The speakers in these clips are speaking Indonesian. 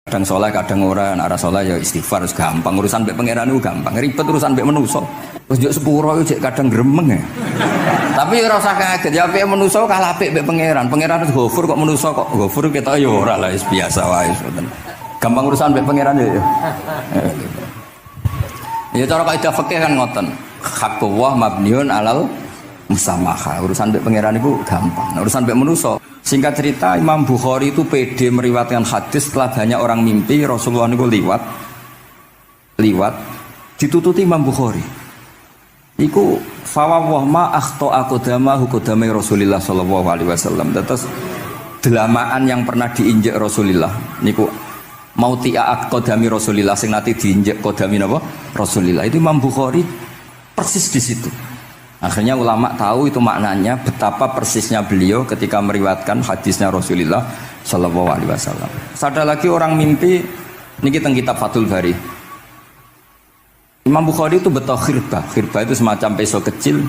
Kadang soleh, kadang ora, nek ora soleh ya istighfar wis gampang. Urusan mbek pangeran iku gampang. Ribet urusan mbek manusa. Wis njuk sepuro iku jek kadang gremeng ya. Tapi ora usah kaget ya apike manusa kalah apik mbek pangeran. Pangeran wis Ghafur kok manusa kok Ghafur ketok ya ora lah wis biasa wae ngoten. Gampang urusan mbek pangeran ya. Ya cara kaidah fikih kan ngoten. Haqqullah mabniun alal musamaha. Urusan mbek pangeran iku gampang. Nah, urusan mbek manusa. Singkat cerita Imam Bukhari itu pede meriwayatkan hadis setelah banyak orang mimpi Rasulullah itu liwat ditututi Imam Bukhari. Iku fawwah ma akhta aqdama hukudame Rasulullah sallallahu alaihi wasallam. Terus delamaan yang pernah diinjek Rasulullah niku mautia aqdami Rasulullah sing nate diinjek kodami napa Rasulullah. Itu Imam Bukhari persis di situ. Akhirnya ulama tahu itu maknanya betapa persisnya beliau ketika meriwayatkan hadisnya Rasulullah Shallallahu Alaihi Wasallam. Ada lagi orang mimpi, ini kita kitab Fathul Bari. Imam Bukhari itu betul khirbah. Khirbah itu semacam peso kecil.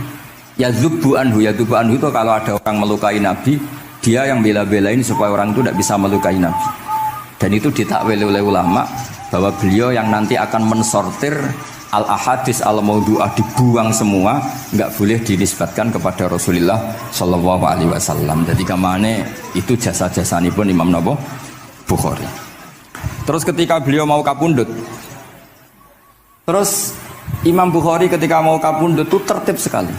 Yadzubu anhu itu kalau ada orang melukai Nabi, dia yang bela-belain supaya orang itu tidak bisa melukai Nabi. Dan itu ditakwil oleh ulama bahwa beliau yang nanti akan mensortir al-ahadis al-maudu'ah, dibuang semua, nggak boleh dinisbatkan kepada Rasulullah Shallallahu Alaihi Wasallam. Jadi kamane itu jasa-jasa ini pun Imam Bukhari. Terus ketika beliau mau kapundhut, terus Imam Bukhari ketika mau kapundhut itu tertib sekali.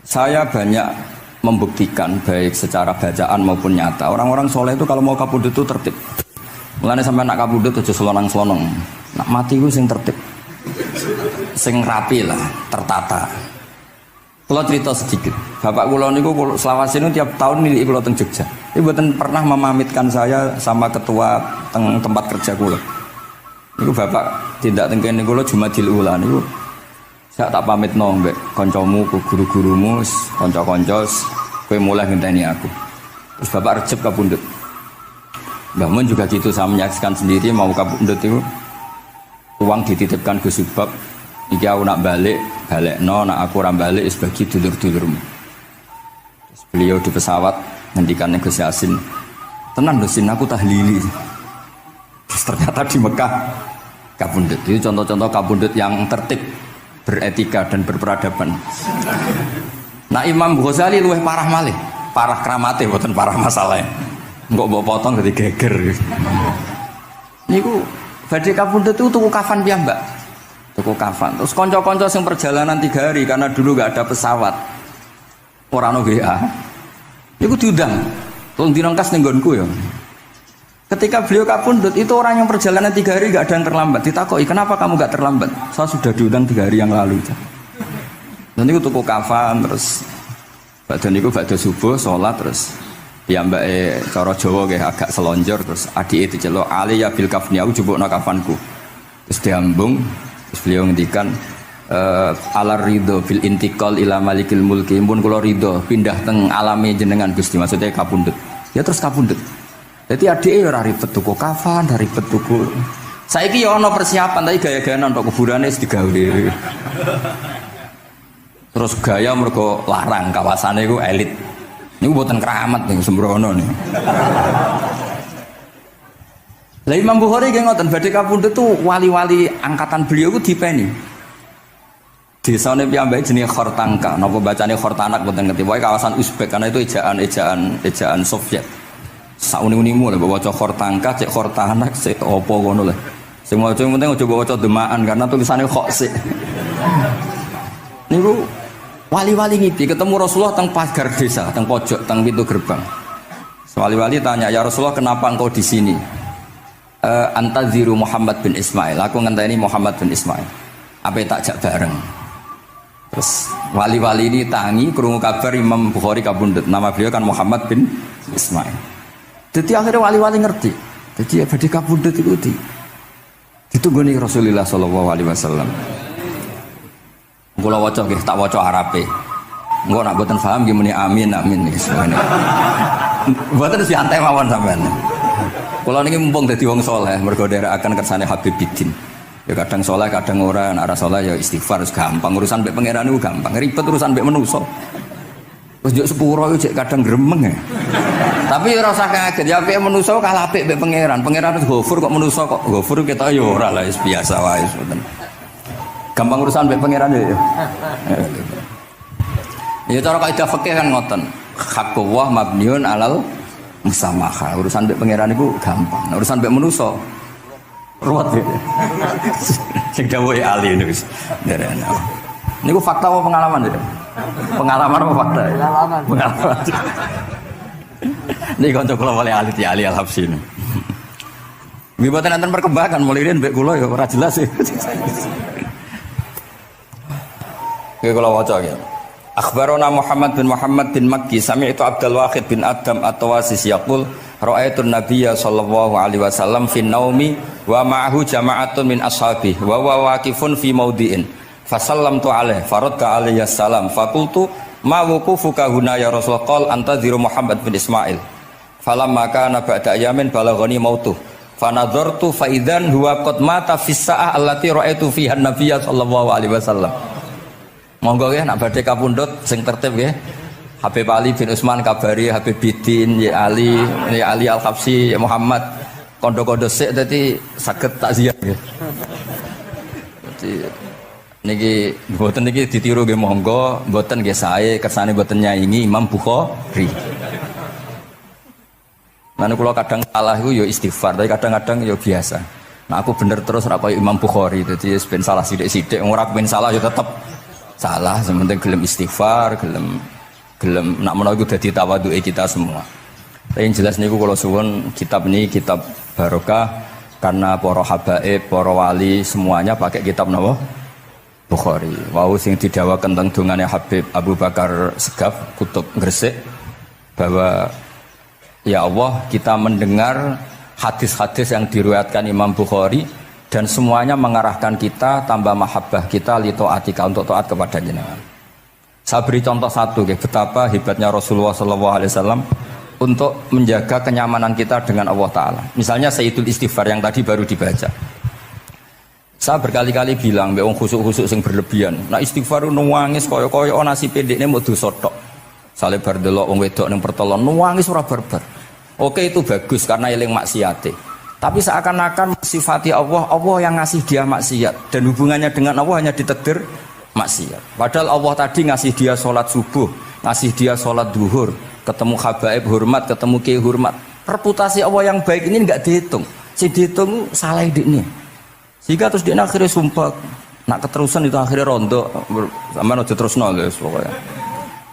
Saya banyak membuktikan baik secara bacaan maupun nyata. Orang-orang soleh itu kalau mau kapundhut itu tertib. Mulane sampai nak kapundhut aja selonang-selonong. Nak mati itu sing tertib. Sing rapi lah, tertata. Kalau cerita sedikit, bapak kula niku selawasinu tiap tahun milik kula teng Jogja. Ibu mboten pernah memamitkan saya sama ketua teng tempat kerja kula. Niku bapak tindak teng kene kula Jumadil Ula niku saya tak pamitno mbek kancamu, guru-gurumu, kanca-kanca kowe mulai ngenteni aku. Terus bapak Recep kapundhut. Mbah Mun juga gitu, saya menyaksikan sendiri mau kapundhut itu uang dititipkan Gus Subab. Iki aku nak balik no, nak aku ora balik wis bagi dulur-dulurmu. Terus beliau di pesawat ngendikan Gus Yasin, "Tenan lho Sin, aku tahlili." Terus ternyata di Mekah kapundhut. Itu contoh-contoh kapundhut yang tertib, beretika dan berperadaban. Nah Imam Ghazali luwih parah malih, parah kramate mboten parah masalahnya. Engko mbok potong dadi geger. Niku badhe kapundhut itu tuku kafan piyambak. Tuku kafan. Terus konco-konco sing perjalanan 3 hari karena dulu gak ada pesawat. Ora ono WA. Niku diundang. Tolong dirangkas ning nggonku ya. Ketika beliau kapundhut itu orang yang perjalanan 3 hari gak ada yang terlambat. Ditakoki, "Kenapa kamu gak terlambat?" "Saya sudah diundang 3 hari yang lalu." Dan niku tuku kafan terus badhe subuh salat terus piyambake cara Jawa nggih agak selonjor terus adike diceluk, "Ali ya bil kafni, aku jupukno kafanku." Terus diambung. Terus beliau ngendikan alar ridho bil intikal ila malikil mulki, pun kula ridho pindah teng alame jenengan Gusti, maksudnya kapundhut. Ya terus kapundhut. Jadi adike ora ribet tuku kafan, ora ribet tuku. Saiki ya ana persiapan tapi gaya-gayaan untuk kuburane wis digawe. Terus gaya mergo larang kawasane iku elit. Niku mboten keramat ning sembrono nih. Lah Imam Bukhari nggih ngoten, badhe kapundhut tuh wali-wali angkatan beliau ku dipeni. Desane piyambake jenenge Khortanka, napa bacane Khortanak mboten ngerti. Pokoke kawasan Uzbek karena itu ejaan Soviet. Sauni-unimu lho waca Khortanka, cek Khortanak, cek apa ngono lho. Sing maca penting aja waca demaan karena tulisannya kok sik. Niku wali-wali ngipi ketemu Rasulullah teng pagar desa, teng pojok, teng pintu gerbang. Wali-wali tanya, "Ya Rasulullah, kenapa engkau di sini?" "Antaziru Muhammad bin Ismail, aku ngenteni Muhammad bin Ismail. Apa tak jak bareng?" Terus wali-wali ini tangi krungu kabar Imam Bukhari kapundhut. Nama beliau kan Muhammad bin Ismail. Jadi akhirnya wali-wali ngerti. Jadi ya badhe kapundhut itu ditunggoni Rasulullah sallallahu alaihi wasallam. Kula waca nggih, tak waca Arabe. Engko nak mboten paham nggih muni amin nggih. Mboten santai mawon sampean. Kalau ini mumpung jadi wong soleh, mergo akan kersane Habib Bidin. Ya kadang soleh, kadang ora, nek ora soleh ya istighfar gampang. Urusan mbek pangeran itu gampang. Ribet urusan mbek manusa. Wis sepuro iku kadang gremeng ya. Tapi ora usah kaget, ya apik manusa kalah apik mbek pangeran. Pangeran wis Ghafur kok manusa kok Ghafur ketok ya ora lah wis biasa wae ngoten. Gampang urusan mbek pangeran ya. Ya cara kaidah fikih kan ngoten. Haqqullah mabniun alal musamaha. Urusan mbek pangeran iku gampang. Nah, urusan mbek manusa ruwet ya. Sing dawuhe ahli niku wis nderene. Niku fakta apa pengalaman ya? Pengalaman apa fakta? Pengalaman. Pengalaman. Ini kanca kula wali ahli ya ahli al-Habsyi. Nggih boten enten perkembangan mulai riyen mbek kula ya ora jelas sih. Nggih kula waca ya. Akhbarana Muhammad bin Makki sami'tu Abdul Wahid bin Adam at-Tawasis yaqul ra'aitu an-nabiyya sallallahu alaihi wasallam fi naumi wa ma'ahu jama'atun min ashabihi wa huwa waqifun fi mawdi'in fasallamtu alaihi faradda alayhi assalam faqultu ma wuqufuka huna ya Rasulullah qala antadhiru Muhammad bin Ismail falamma kana ba'da ayamin balaghani mautuh fanadhartu fa idzan huwa qad mata fi sa'ah allati ra'aitu fiha an-nabiyya sallallahu alaihi wasallam. Monggo nggih nak badhe kapundhut sing tertib nggih. Habib Ali bin Utsman kabari Habib Bidin ya Ali Al-Habsyi ya Muhammad kondo-kondo sik dadi saged takziah nggih. Dadi niki mboten niki ditiru nggih monggo, mboten nggih sae kersane mboten nyaingi Imam Bukhari. Lan kula kadang salah iku ya istighfar, tapi kadang-kadang ya biasa. Nah aku bener terus ora kaya Imam Bukhari, dadi ben salah sithik-sithik ora ben salah ya tetep salah, sementing gelem istighfar, gelem nak menawa iku dadi tawadhuke kita semua. Tapi yang jelas niku kula suwun kitab ini kitab barokah karena para habaib, para wali semuanya pakai kitab napa? Bukhari. Wau sing didhawaken teng dongane Habib Abu Bakar Segaf Kutub Gresik bahwa ya Allah kita mendengar hadis-hadis yang diriwayatkan Imam Bukhari dan semuanya mengarahkan kita tambah mahabbah kita li taatika untuk taat kepada jenengan. Saya beri contoh satu betapa hebatnya Rasulullah SAW untuk menjaga kenyamanan kita dengan Allah Ta'ala. Misalnya Sayyidul Istighfar yang tadi baru dibaca. Saya berkali-kali bilang wong khusuk-khusuk sing berlebihan. Nah istighfar nuwangis kaya-kaya nasibe ndekne mau dosa tok. Sale bar delok wong wedok ning pertelon nuwangis ora barbar. Oke itu bagus karena eling maksiate. Tapi seakan-akan sifati Allah yang ngasih dia maksiat dan hubungannya dengan Allah hanya ditakdir maksiat. Padahal Allah tadi ngasih dia sholat subuh, ngasih dia sholat duhur, ketemu habaib hormat, ketemu kiai hormat. Reputasi Allah yang baik ini nggak dihitung. Si dihitung salah ini. Sehingga terus dia akhirnya sumpah, nak keterusan itu akhirnya rondo, sama aja terus nol pokoknya.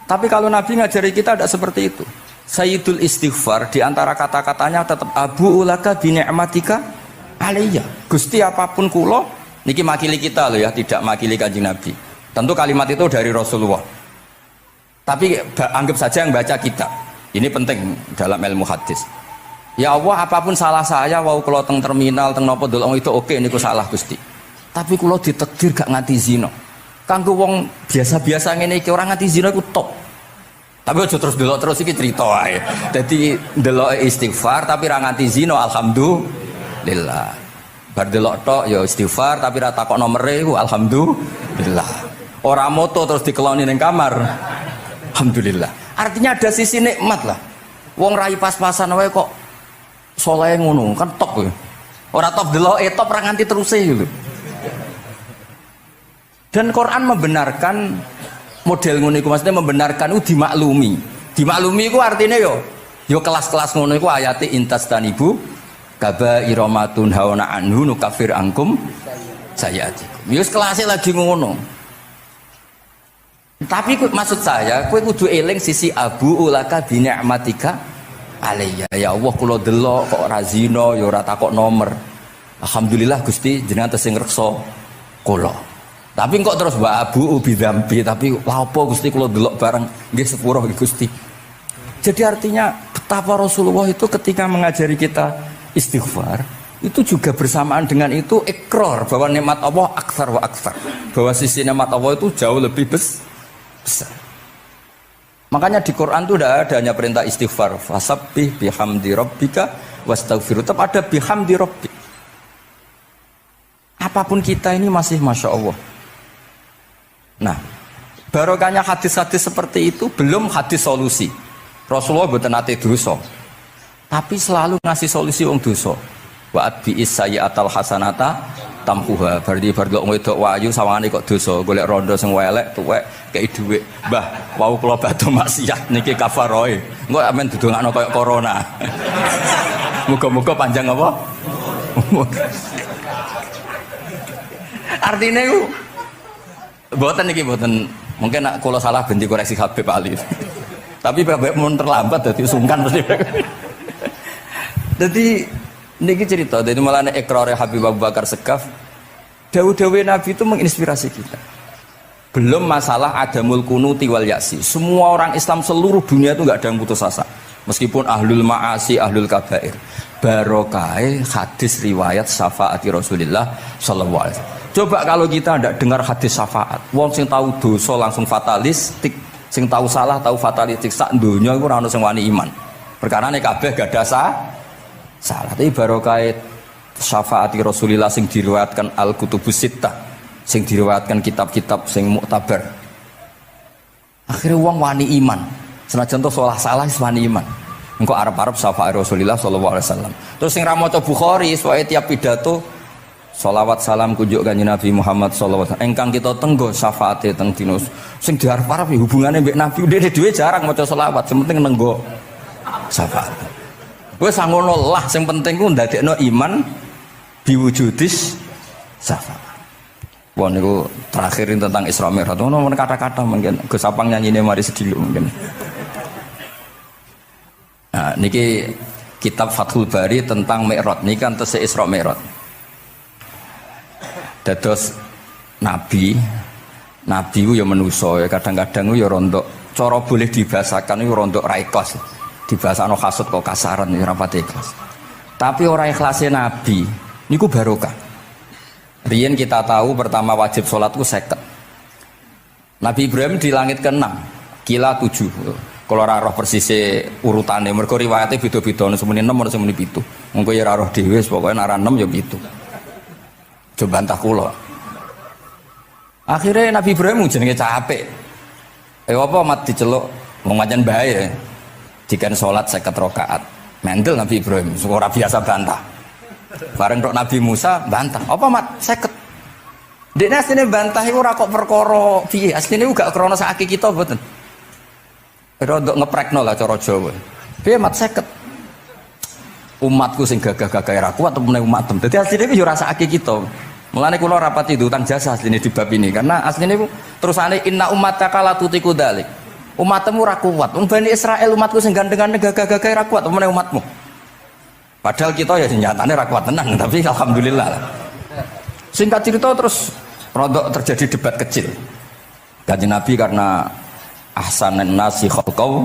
Tapi kalau Nabi ngajari kita tidak seperti itu. Sayyidul Istighfar diantara kata-katanya tetap Abu ulaka bi ni'matika alayya. Gusti apapun kula niki makili kita loh ya, tidak makili Kanjeng Nabi. Tentu kalimat itu dari Rasulullah. Tapi anggap saja yang baca kita. Ini penting dalam ilmu hadis. Ya Allah apapun salah saya wau kula teng terminal teng napa delok itu oke niku salah Gusti. Tapi kula ditakdir gak nganti zina. Kanggo wong biasa-biasa ngene iki ora nganti zina iku top. Tapi aja terus delok terus iki cerita wae. Dadi delok istighfar tapi ra nganti zina alhamdulillah. Bar delok tok ya istighfar tapi ra takok nomere iku alhamdulillah. Ora moto terus dikeloni ning kamar. Alhamdulillah. Artinya ada sisi nikmat lah. Wong rai pas-pasan wae kok saleh ngono kan top kowe. Ora top delok top ra nganti teruse gitu. Dan Quran membenarkan model ngono iku, maksudnya membenarkan itu dimaklumi. Dimaklumi iku artinya yo kelas-kelas ngono iku ayate intastanibu kaba'ira ma tunhauna anhu nukafir angkum sayatikum. Yo kelasé lagi ngono. Tapi maksud saya kowe kudu eling sisi abu ulaka bi ni'matika alayya. Ya Allah kula delok kok ora zina ya ora takok nomor. Alhamdulillah Gusti jenengan tesih ngreksa kula. Tapi kok terus wa abu bidzambi tapi lha apa Gusti kula delok bareng nggih sepuro Gusti. Jadi artinya betapa Rasulullah itu ketika mengajari kita istighfar itu juga bersamaan dengan itu ikrar bahwa nikmat Allah aktsar wa aktsar. Bahwa sisi nikmat Allah itu jauh lebih besar. Makanya di Quran itu tidak ada hanya perintah istighfar. Fasabbih bihamdi rabbika wastaghfir. Tetap ada bihamdi rabbik. Apapun kita ini masih masya Allah. Nah, Barokahnya hadis-hadis seperti itu belum hadis solusi. Rasulullah mboten nate dosa. Tapi selalu ngasih solusi wong dosa. Wa atbi'is sayyi'atal hasanata tampuha. Berarti bar kok wedok wayu sawangane kok dosa, golek rondo sing elek tuwek kei dhuwit. Mbah, wau kula badhe maksiat niki kafaroe. Engko amen didongakno kaya corona. Muga-muga panjang apa? Artinya itu mboten niki mboten mungkin nak kula salah ben dikoreksi Habib Ali. Tapi bapak mun terlambat dadi sungkan mesti. Jadi niki cerita, jadi malah ikrare Habib Abu Bakar Segaf, dawu-dawu Nabi itu menginspirasi kita. Belum masalah adamul kunuti wal yasi. Semua orang Islam seluruh dunia itu nggak ada yang putus asa. Meskipun ahlul ma'asi, ahlul kabair. Barokai hadis riwayat syafaati Rasulullah sallallahu alaihi wasallam. Coba kalau kita tidak dengar hadis syafaat, wong sing tahu dosa langsung fatalistik, sing tahu salah tahu fatalistik, sak donya iku ora ono sing wani iman. Perkarane kabeh gak ada salah. Tapi barokai syafaati Rasulullah sing diriwayatkan Al-Kutubus Sittah, sing diriwayatkan kitab-kitab sing muktabar. Akhirnya wong wani iman. Senajan to salah wis wani iman. Engko arep-arep syafaat Rasulullah sallallahu alaihi wasallam. Terus sing ra maca Bukhari soal tiap pidato sholawat salam kunjuk kanjeng Nabi Muhammad sallallahu alaihi wasallam. Engkang kita tenggo syafaate teng dina sing diarep-arep hubungane mbek Nabi dhewe jarang maca sholawat, sing penting nenggo syafaat. Wis ngono lah, sing penting ku ndadekno iman biwujudis syafaat. Wah niku terakhirin tentang Isra Mi'raj. Ono kata-kata mungkin Gus Sapang nyanyine mari sediluk mungkin. Nah, niki kitab Fathul Bari tentang Mi'raj. Niki kan tesih Isra Mi'raj. Dados nabi ku ya manusa ya kadang-kadang ku ya rondok cara boleh dibahasakan ku rondok ra ikhlas. Dibahasano hasud kok kasaran ya ora pati ikhlas. Tapi ora ikhlase nabi niku barokah. Riyen kita tahu pertama wajib sholat ku 50. Nabi Ibrahim di langit ke-6, kila 7. Kalau ora roh persise urutane, mergo riwayate beda-beda, ana semene 6 ana semene 7. Mengko ya ora roh dhewe, pokoke nek ora 6 ya 7. Coba bantah kula. Akhirnya Nabi Ibrahim jenenge capek. Apa mat diceluk wong pancen bae. Dikan salat 50 rakaat. Mendel Nabi Ibrahim, ora biasa bantah. Bareng tok Nabi Musa bantah. Apa mat 50? Dekne asline bantah iku ora kok perkara piye. Asline gak krana sakake kita mboten. Rodok ngeprekno lah cara Jawa. Piye mat 50? Umatku sing gagah-gagah ra kuat temene umatem. Dadi asline iku yo rasake kita. Mulane kula rapati utang jasa asline di bab ini karena asline iku terusane inna ummataka la tutiku dzalik. Umatmu ra kuat. Wong Bani Israil umatku sing gandengane gagah-gagah ra kuat temene umatmu. Padahal kita ya nyatane ra kuat tenan, tapi alhamdulillah. Singkat cerita terus rodok terjadi debat kecil. Kanjeng Nabi karena ahsanan nasi khalqau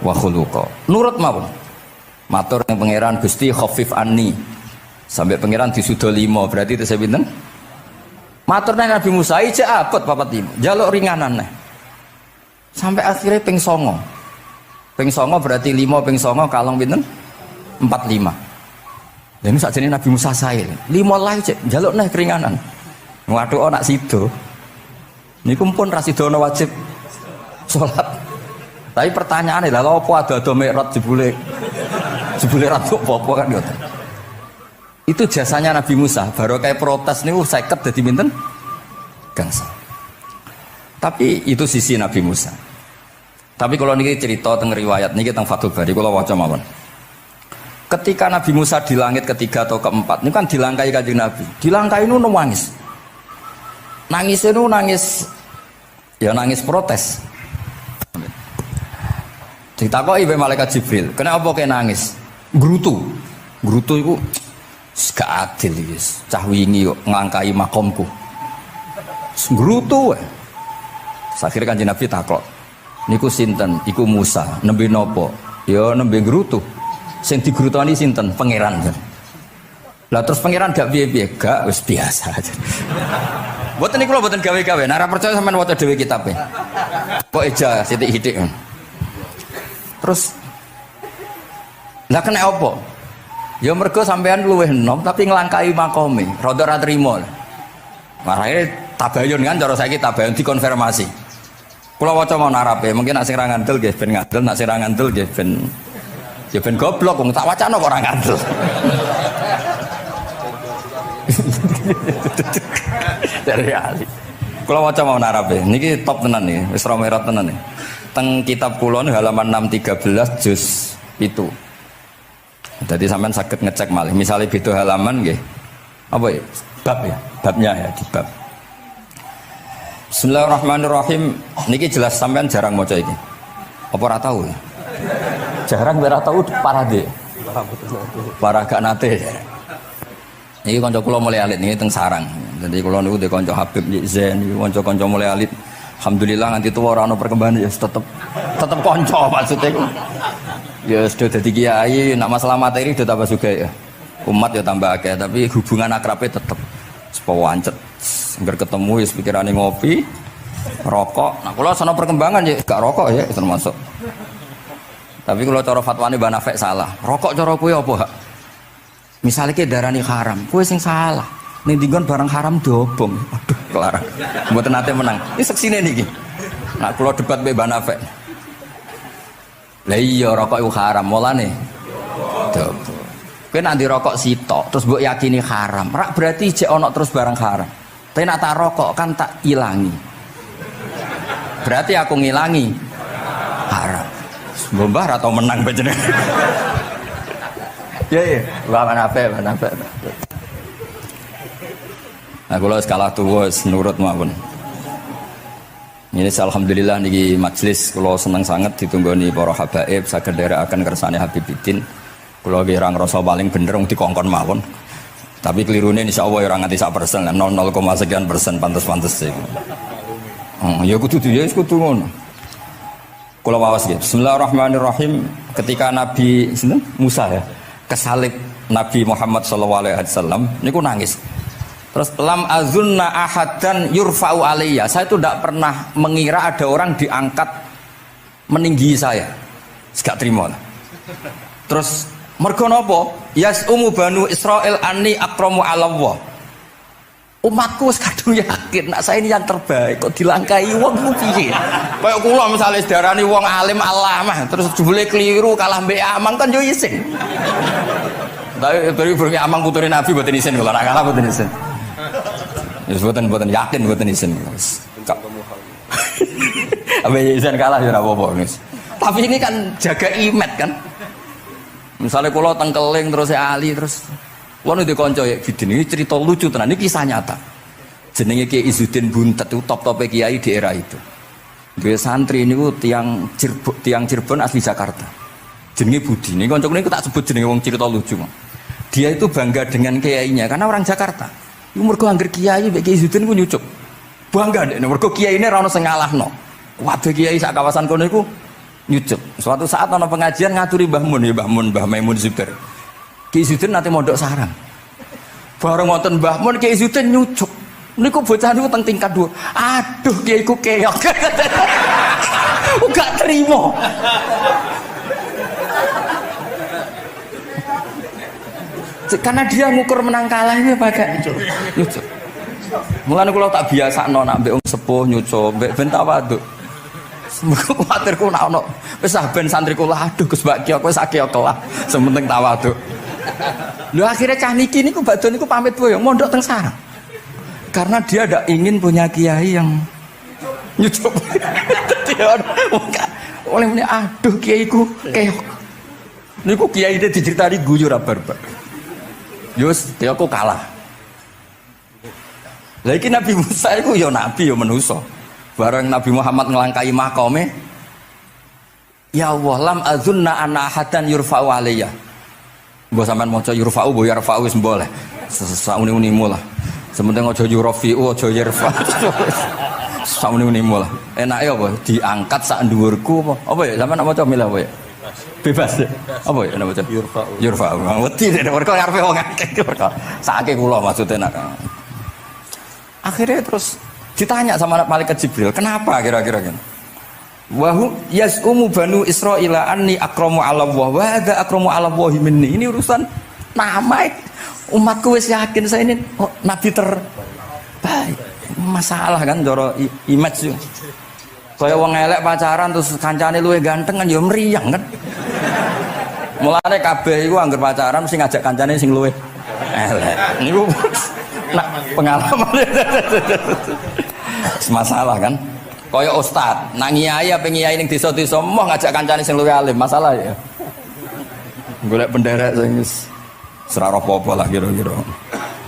wa khuluqa. Nurut mawon. Matur ning pangeran Gusti khafif anni. Sampai pangeran disudo 5, berarti itu saya pinten? Matur nang Nabi Musa ijek abot 45. Njaluk ringanan neh. Sampai akhirnya ping 9. Ping 9 berarti 5 ping 9 kalong pinten? 45. Dan ini sakjane Nabi Musa sae. 5 lah cek njaluk neh keringanan. Waduh anak sido. Niku pun ra sidono wajib salat. Tapi pertanyaane lha apa ada Mi'raj jebule ra apa-apa kan ngoten. Itu jasanya Nabi Musa. Baru kayak protes niku 50 dadi pinten? Gangsa. Tapi itu sisi Nabi Musa. Tapi kalau niki cerita teng riwayat niki teng Fathul Bari kula waca mawon. Ketika Nabi Musa di langit ketiga atau keempat, ini kan dilangkai kanjeng Nabi. Dilangkai itu nangis. Nangis itu nangis, ya nangis protes. Ditakoki be malaikat Jibril, kenapa kayak nangis? Grutu itu gak adil guys. Cah wingi kok nglangkai makomku. Grutu. Akhirnya kanjeng Nabi takok, niku sinten? Iku Musa. Nembe nopo? Ya nembe grutu. Sing digrutoni sinten? Pangeran. Lah terus pangeran gak piye-piye, gak wis biasa aja. Mboten niku lho mboten gawe-gawe. Nek ora percaya sampean waca dhewe kitabe. Kok eja sithik-sithik. Terus lah kena apa? Ya mergo sampean luwih enom tapi nglangkai makome, rada ora trimo. Marane tabayun kan cara saiki tabayun dikonfirmasi. Kula waca mau narape, mungkin nak sing ra ngandel nggih ben ngandel, nak sing ra ngandel nggih ben ya ben goblok wong tak wacana kok ora ngandel. Dari ali. Kula waca mau narape, niki top tenan nih, wis ra merot tenan nih. Teng kitab kula halaman 613 juz itu. Jadi sampean saged ngecek malih. Misalnya beda halaman nggih. Apa ya? Bab ya, babnya ya di bab. Bismillahirrahmanirrahim. Niki jelas sampean jarang maca iki. Apa ora tahu ya? Jarang ora tahu parah deh. Parah gak nate. Niki kanca kula mulai alit niki teng sarang. Jadi kula niku de kanca Habib Zen, niku kanca mulai alit. Alhamdulillah nganti tuwa ora ana perkembangan ya tetep kanca maksudnya iku. Ya sudah dadi kiai, nak masalah materi sudah tambah sugih ya. Umat ya tambah akeh, tapi hubungan akrabnya tetep sepawancet. Engger ketemu wis pikirane ngopi, rokok. Nah, kula sono perkembangan ya gak rokok ya termasuk. Tapi kalau cara fatwane Mbah Nafek salah. Rokok cara kowe apa, Hak? Misale ki darani haram, kowe sing salah. Ning dinggon barang haram dobong. Aduh, kelarang. Mboten nate menang. Iki seksine niki. Nah, kula debat mbek Mbah Nafek. Lah iya rokok iku haram, mulane dobong. Kowe nek rokok sitok terus mbok yakini haram, rak berarti jek ana terus barang haram. Tapi nek tak rokok kan tak ilangi. Berarti aku ngilangi haram. Mbah atau menang panjenengan. Ya, mana apa. Nah, kalau skala tuwa nurut mawon. Ini alhamdulillah niki majelis kula seneng sangat ditunggoni para habaib saged nderekaken kersane Habibiddin. Kula nggih ra ngrasa paling bener wong dikongkon mawon. Tapi kelirune insyaallah ora nganti 1%, 0,sekian persen pantes-pantes iku. Ya kudu kudu ngono. Kula wawas nggih. Bismillahirrahmanirrahim. Ketika Nabi Musa ya kesalib Nabi Muhammad sallallahu alaihi wasallam niku nangis. Terus lam azunna ahadan yurfa'u alayya. Saya itu tidak pernah mengira ada orang diangkat meninggi saya. Gak terima. Terus mergo napa? Yasumu banu Israil anni akramu 'ala Allah. Umatku wis kadung yakin nek saya ini yang terbaik kok dilangkai wong ku piye? Kaya kula misale darani wong alim alamah terus jebule keliru kalah mbek amang kan yo isin. Tapi beri amang putune Nabi mboten isin kula nek kalah mboten isin. Ya mboten yakin mboten isin. Apa isin kalah ya ora apa-apa wis. Tapi ini kan jaga imet kan. Misalnya kula tengkeling terus Ali terus Wono di konco ya Bidin ini cerita lucu tenan, ini kisah nyata. Jenenge Kiai Izzuddin Buntet itu top-top kiai di era itu. Dia santri ini tiang Cirebon asli Jakarta. Jenenge Budi. Ini konco ini tak sebut jenenge wong cerita lucu. Dia itu bangga dengan kiainya karena orang Jakarta. Iku mergo angger kiai mbek Kiai Izzuddin ku nyucuk. Bangga nek mergo kiai ini ra ono sing ngalahno. Waduh kiai sak kawasan kono iku nyucuk. Suatu saat ana pengajian ngaturi Mbah Maimun Zubair. Kiai Izzuddin nanti mondok sarang. Bareng wonten Mbah Mun Kiai Izzuddin nyucuk. Niku bocah niku teng tingkat 2. Aduh kiai ku keok. Gak terima. Karena dia ngukur menang kalah ini pakai nyucuk. Mulane kula tak biasakno nak mbek wong sepuh nyucuk, mbek ben tawaduk. Semoga kuwatirku nak ono wis ben santri kula aduh Gus Mbak Kiok wis akeh kelah, sementing tawaduk. Lho akhirnya cah niki niku badhe niku pamit boyong mondok teng sarang. Karena dia tidak ingin punya kiai yang nyucuk. Oleh punya aduh kiaiku keok. Niku kiai itu diceritani guyu ra barbar. Yus, dia aku kalah. Lagi Nabi Musa itu ya nabi ya manusia. Bareng Nabi Muhammad ngelangkai makome. Ya Allah lam azunna ana ahadan yurfa'u alayya. Mbok sampean maca yurfa'u bo yarfa'u wis boleh. Sauni-unimu lah. Sementing aja yurafi'u aja yarfa'. Sauni-unimu lah. Enake apa? Diangkat sak dhuwurku apa? Apa ya sampean maca milah apa ya? Bebas ya? Apa ya nama maca? Yurfa'u. Wedi nek mergo ngarepe wong akeh mergo. Sakake kula maksude nak. Akhirnya terus ditanya sama malaikat Jibril, kenapa kira-kira kan? Wahu yasumu banu Israila anni akramu 'ala Allah wa hadza akramu 'ala Allah minni. Ini urusan nama umatku wis yakin saya ini nabi terbaik. Masalah kan cara image. Kaya wong elek pacaran terus kancane luwih ganteng kan ya mriyang kan. Mulane kabeh iku anggere pacaran mesti ngajak kancane sing luwih elek. Niku nak pengalaman. Masalah kan. Kaya ustad, nang ngiyai apa ngiyai ning desa-desa moh ngajak kancane sing luwih alim, masalah ya. Golek penderek sing ora apa-apa lah kira-kira.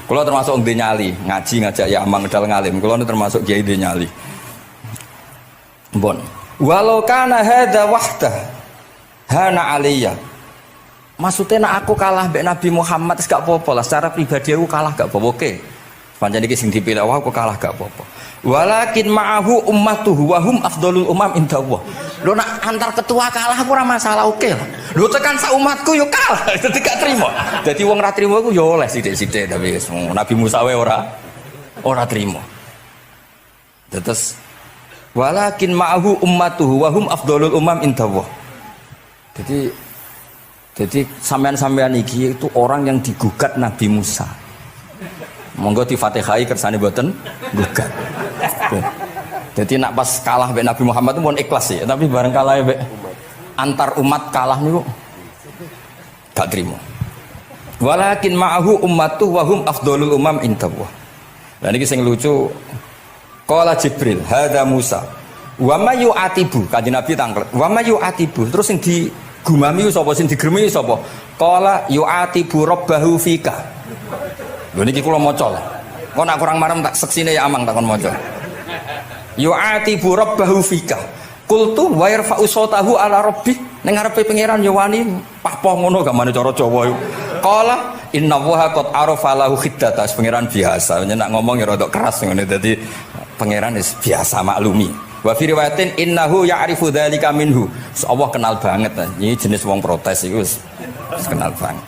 Kula termasuk ndek nyali, ngaji ngajak ya amang ngedal ngalim. Kula termasuk kiai ndek nyali. Bon. Walau kana hadza wahda hana aliyya. Maksudnya nak aku kalah mbek Nabi Muhammad wis gak apa-apa lah, secara pribadi aku kalah gak apa-apa. Oke. Pancen iki sing dipilih aku kalah gak apa-apa. Walakin ma'ahu ummatuhu wa hum afdhalul umam indallah. Lho nak antar ketua kalah aku ora masalah, oke lah. Lho tekan sak umatku yo kalah, dadi gak trimo. Dadi wong ra trimo iku yo oleh sithik-sithik tapi Nabi Musa wae ora trimo. Terus walakin ma'ahu ummatuhu wa hum afdhalul umam indallah. Jadi sampean-sampean iki itu orang yang digugat Nabi Musa. Monggo di Fatihai kersane mboten gugat. Jadi nak pas kalah mbek Nabi Muhammad itu pun ikhlas ya, tapi bareng kalah mbek antar umat kalah niku gak trimo. Walakin ma'ahu ummatuhu wa hum afdhalul umam indallah. Lah niki sing lucu. Qala Jibril, hadza Musa. Wa may yu'atibu, kanjeng Nabi tanglet. Wa may yu'atibu, terus sing digumami sapa, sing digremi sapa? Qala yu'atibu rabbahu fika. Lho niki kula maca lah. Kok nak kurang marem tak seksine ya amang takon maca. Yu'atibu rabbahu fika. Qultu wa yarfa'u sautahu ala rabbi. Ning ngarepe pangeran ya wani pahpoh ngono gak mane cara Jawa iku. Qala inna waha qad arafa lahu khiddata. Pangeran biasa, nek ngomong ya rada keras ngene dadi pangeran wis biasa maklumi. Wa fi riwayatin innahu ya'rifu dzalika minhu. Allah kenal banget. Ini jenis wong protes iku wis kenal banget.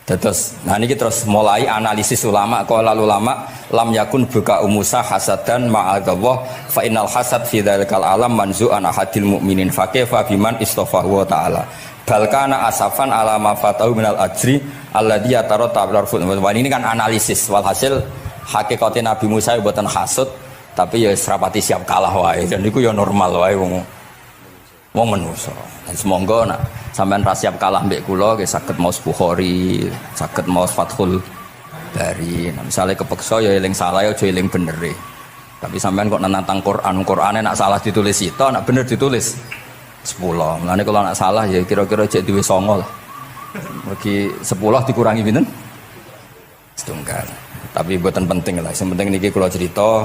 Terus, nah ini terus mulai analisis ulama. Qala ulama lam yakun buka Musa hasadan ma'adallah fa innal hasad fi dzalikal alam manzu'an ahadil mu'minin fa kaifa biman istafahu wa ta'ala bal kana asafan ala ma fatahu minal ajri alladhi yatarata bil arfud. Ini kan analisis walhasil hakikate Nabi Musa mboten hasud tapi ya serapati siap kalah wae dan niku ya normal wae wong manusa. Semoga nak sampean ra siap kalah mbek kula nggih saged maos Bukhari, saged maos Fathul Bari. Nah, misalnya kepeksa ya eling salah ya aja eling bener e. Tapi sampean kok nentang Qur'ane nak salah ditulis sito, nak bener ditulis 10. Mulane kalau nak salah ya kira-kira jek duwe 9 lah. Mergi 10 dikurangi pinten? Setunggal. Tapi mboten penting lah. Sing penting niki kula cerita.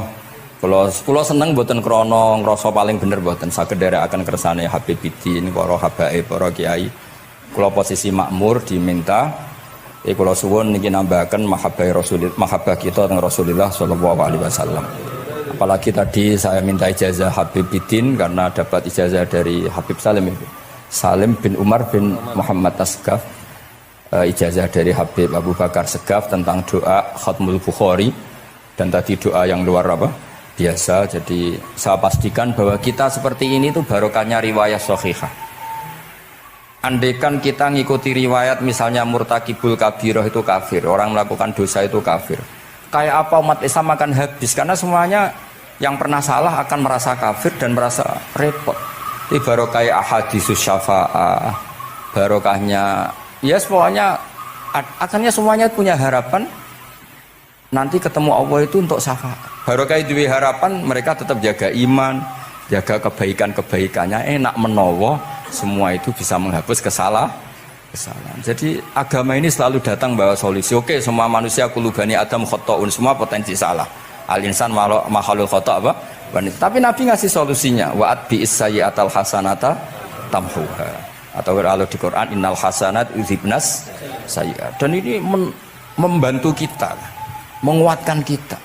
Kula seneng mboten krana ngrasa paling bener mboten saged nderekaken kersane Habibidin para habaib para kiai. Kula posisi makmur diminta kula suwun niki nambahaken mahabbah kita teng Rasulullah sallallahu alaihi wasallam. Apalagi tadi saya minta ijazah Habibidin karena dapat ijazah dari Habib Salim bin Umar bin Muhammad Asgaf. Ijazah dari Habib Abu Bakar Segaf tentang doa Khatmul Bukhari dan tadi doa yang luar biasa. Jadi saya pastikan bahwa kita seperti ini tuh barokahnya riwayat sahihah. Andaikan kita ngikuti riwayat misalnya murtakibul kabirah itu kafir, orang melakukan dosa itu kafir, kayak apa umat Islam akan habis karena semuanya yang pernah salah akan merasa kafir dan merasa repot. Ini barokah ahadisus syafa'ah, barokahnya ya pokoknya akhirnya semuanya punya harapan nanti ketemu Allah itu untuk syafaat. Barokah itu harapan mereka tetap jaga iman, jaga kebaikan-kebaikannya, enak menowo, semua itu bisa menghapus kesalahan. Jadi agama ini selalu datang bawa solusi. Oke, semua manusia kulubani Adam khotoun, semua potensi salah. Al-insan makhluk khoto apa? Tapi Nabi ngasih solusinya. Wa'at bi'is sayyi'atal hasanata tamhuha. Atau kalau di Quran innal hasanat yudhibnas sayyi'at. Dan ini membantu kita, menguatkan kita.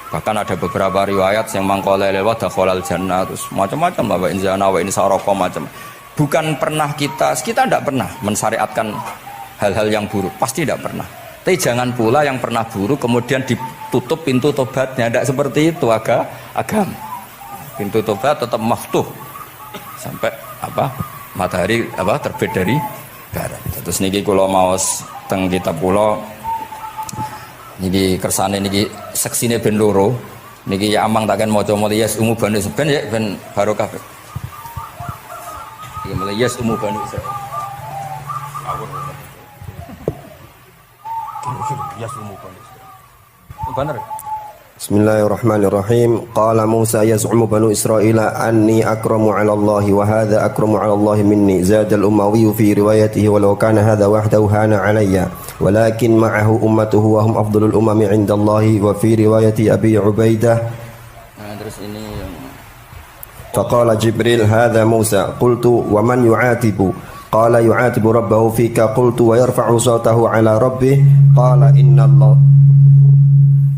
Bahkan ada beberapa riwayat yang mangkola lewat dakhalal jannah terus macam-macam lah wa in zana wa in sarqa macam. Bukan pernah kita tidak pernah mensyariatkan hal-hal yang buruk, pasti tidak pernah. Tapi jangan pula yang pernah buruk kemudian ditutup pintu tobatnya, tidak seperti itu agama. Pintu tobat tetap maftuh sampai matahari terbit dari barat. Terus niki kula maos teng kitab kula niki kersane niki seksine ben loro. Niki ya amang takkan maca mulai yes umu banu Israil ya ben barokah. Iki mulai yes umu banu Israil. Yes umu banu Israil. Benar. Bismillahirrahmanirrahim. Qala Musa yaz'umu banu Israila anni akramu 'ala Allah wa hadha akramu 'ala Allah minni. Zada al-Umawi fi riwayatihi walau kana hadha wahdahu hana 'alayya walakin ma'ahu ummatuhu wa hum afdalul umami 'inda Allah wa fi riwayati Abi Ubaidah. Nah, terus ini yang Faqala Jibril hadha Musa qultu wa man yu'atibu qala yu'atibu rabbahu fika qultu wa yarfa'u sawtahu 'ala rabbih qala inna Allah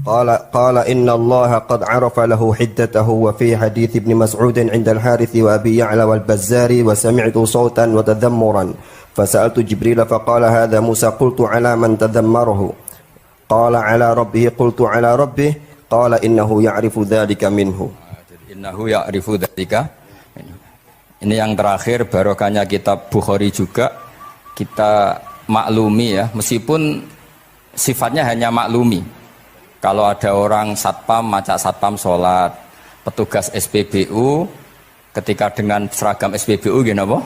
قال إن الله قد عرف له حدته وفي حديث ابن مسعود عند الحارث وأبي يعلى والبزار وسمعت صوتا وتذمرا فسألت جبريل فقال هذا موسى قلت على من تذمره قال على ربه قلت على ربه قال إنه يعرف ذلك منه Ini yang terakhir barokahnya kitab Bukhari juga kita maklumi ya, meskipun sifatnya hanya maklumi. Kalau ada orang satpam, macak satpam sholat, petugas SPBU ketika dengan seragam SPBU gini apa?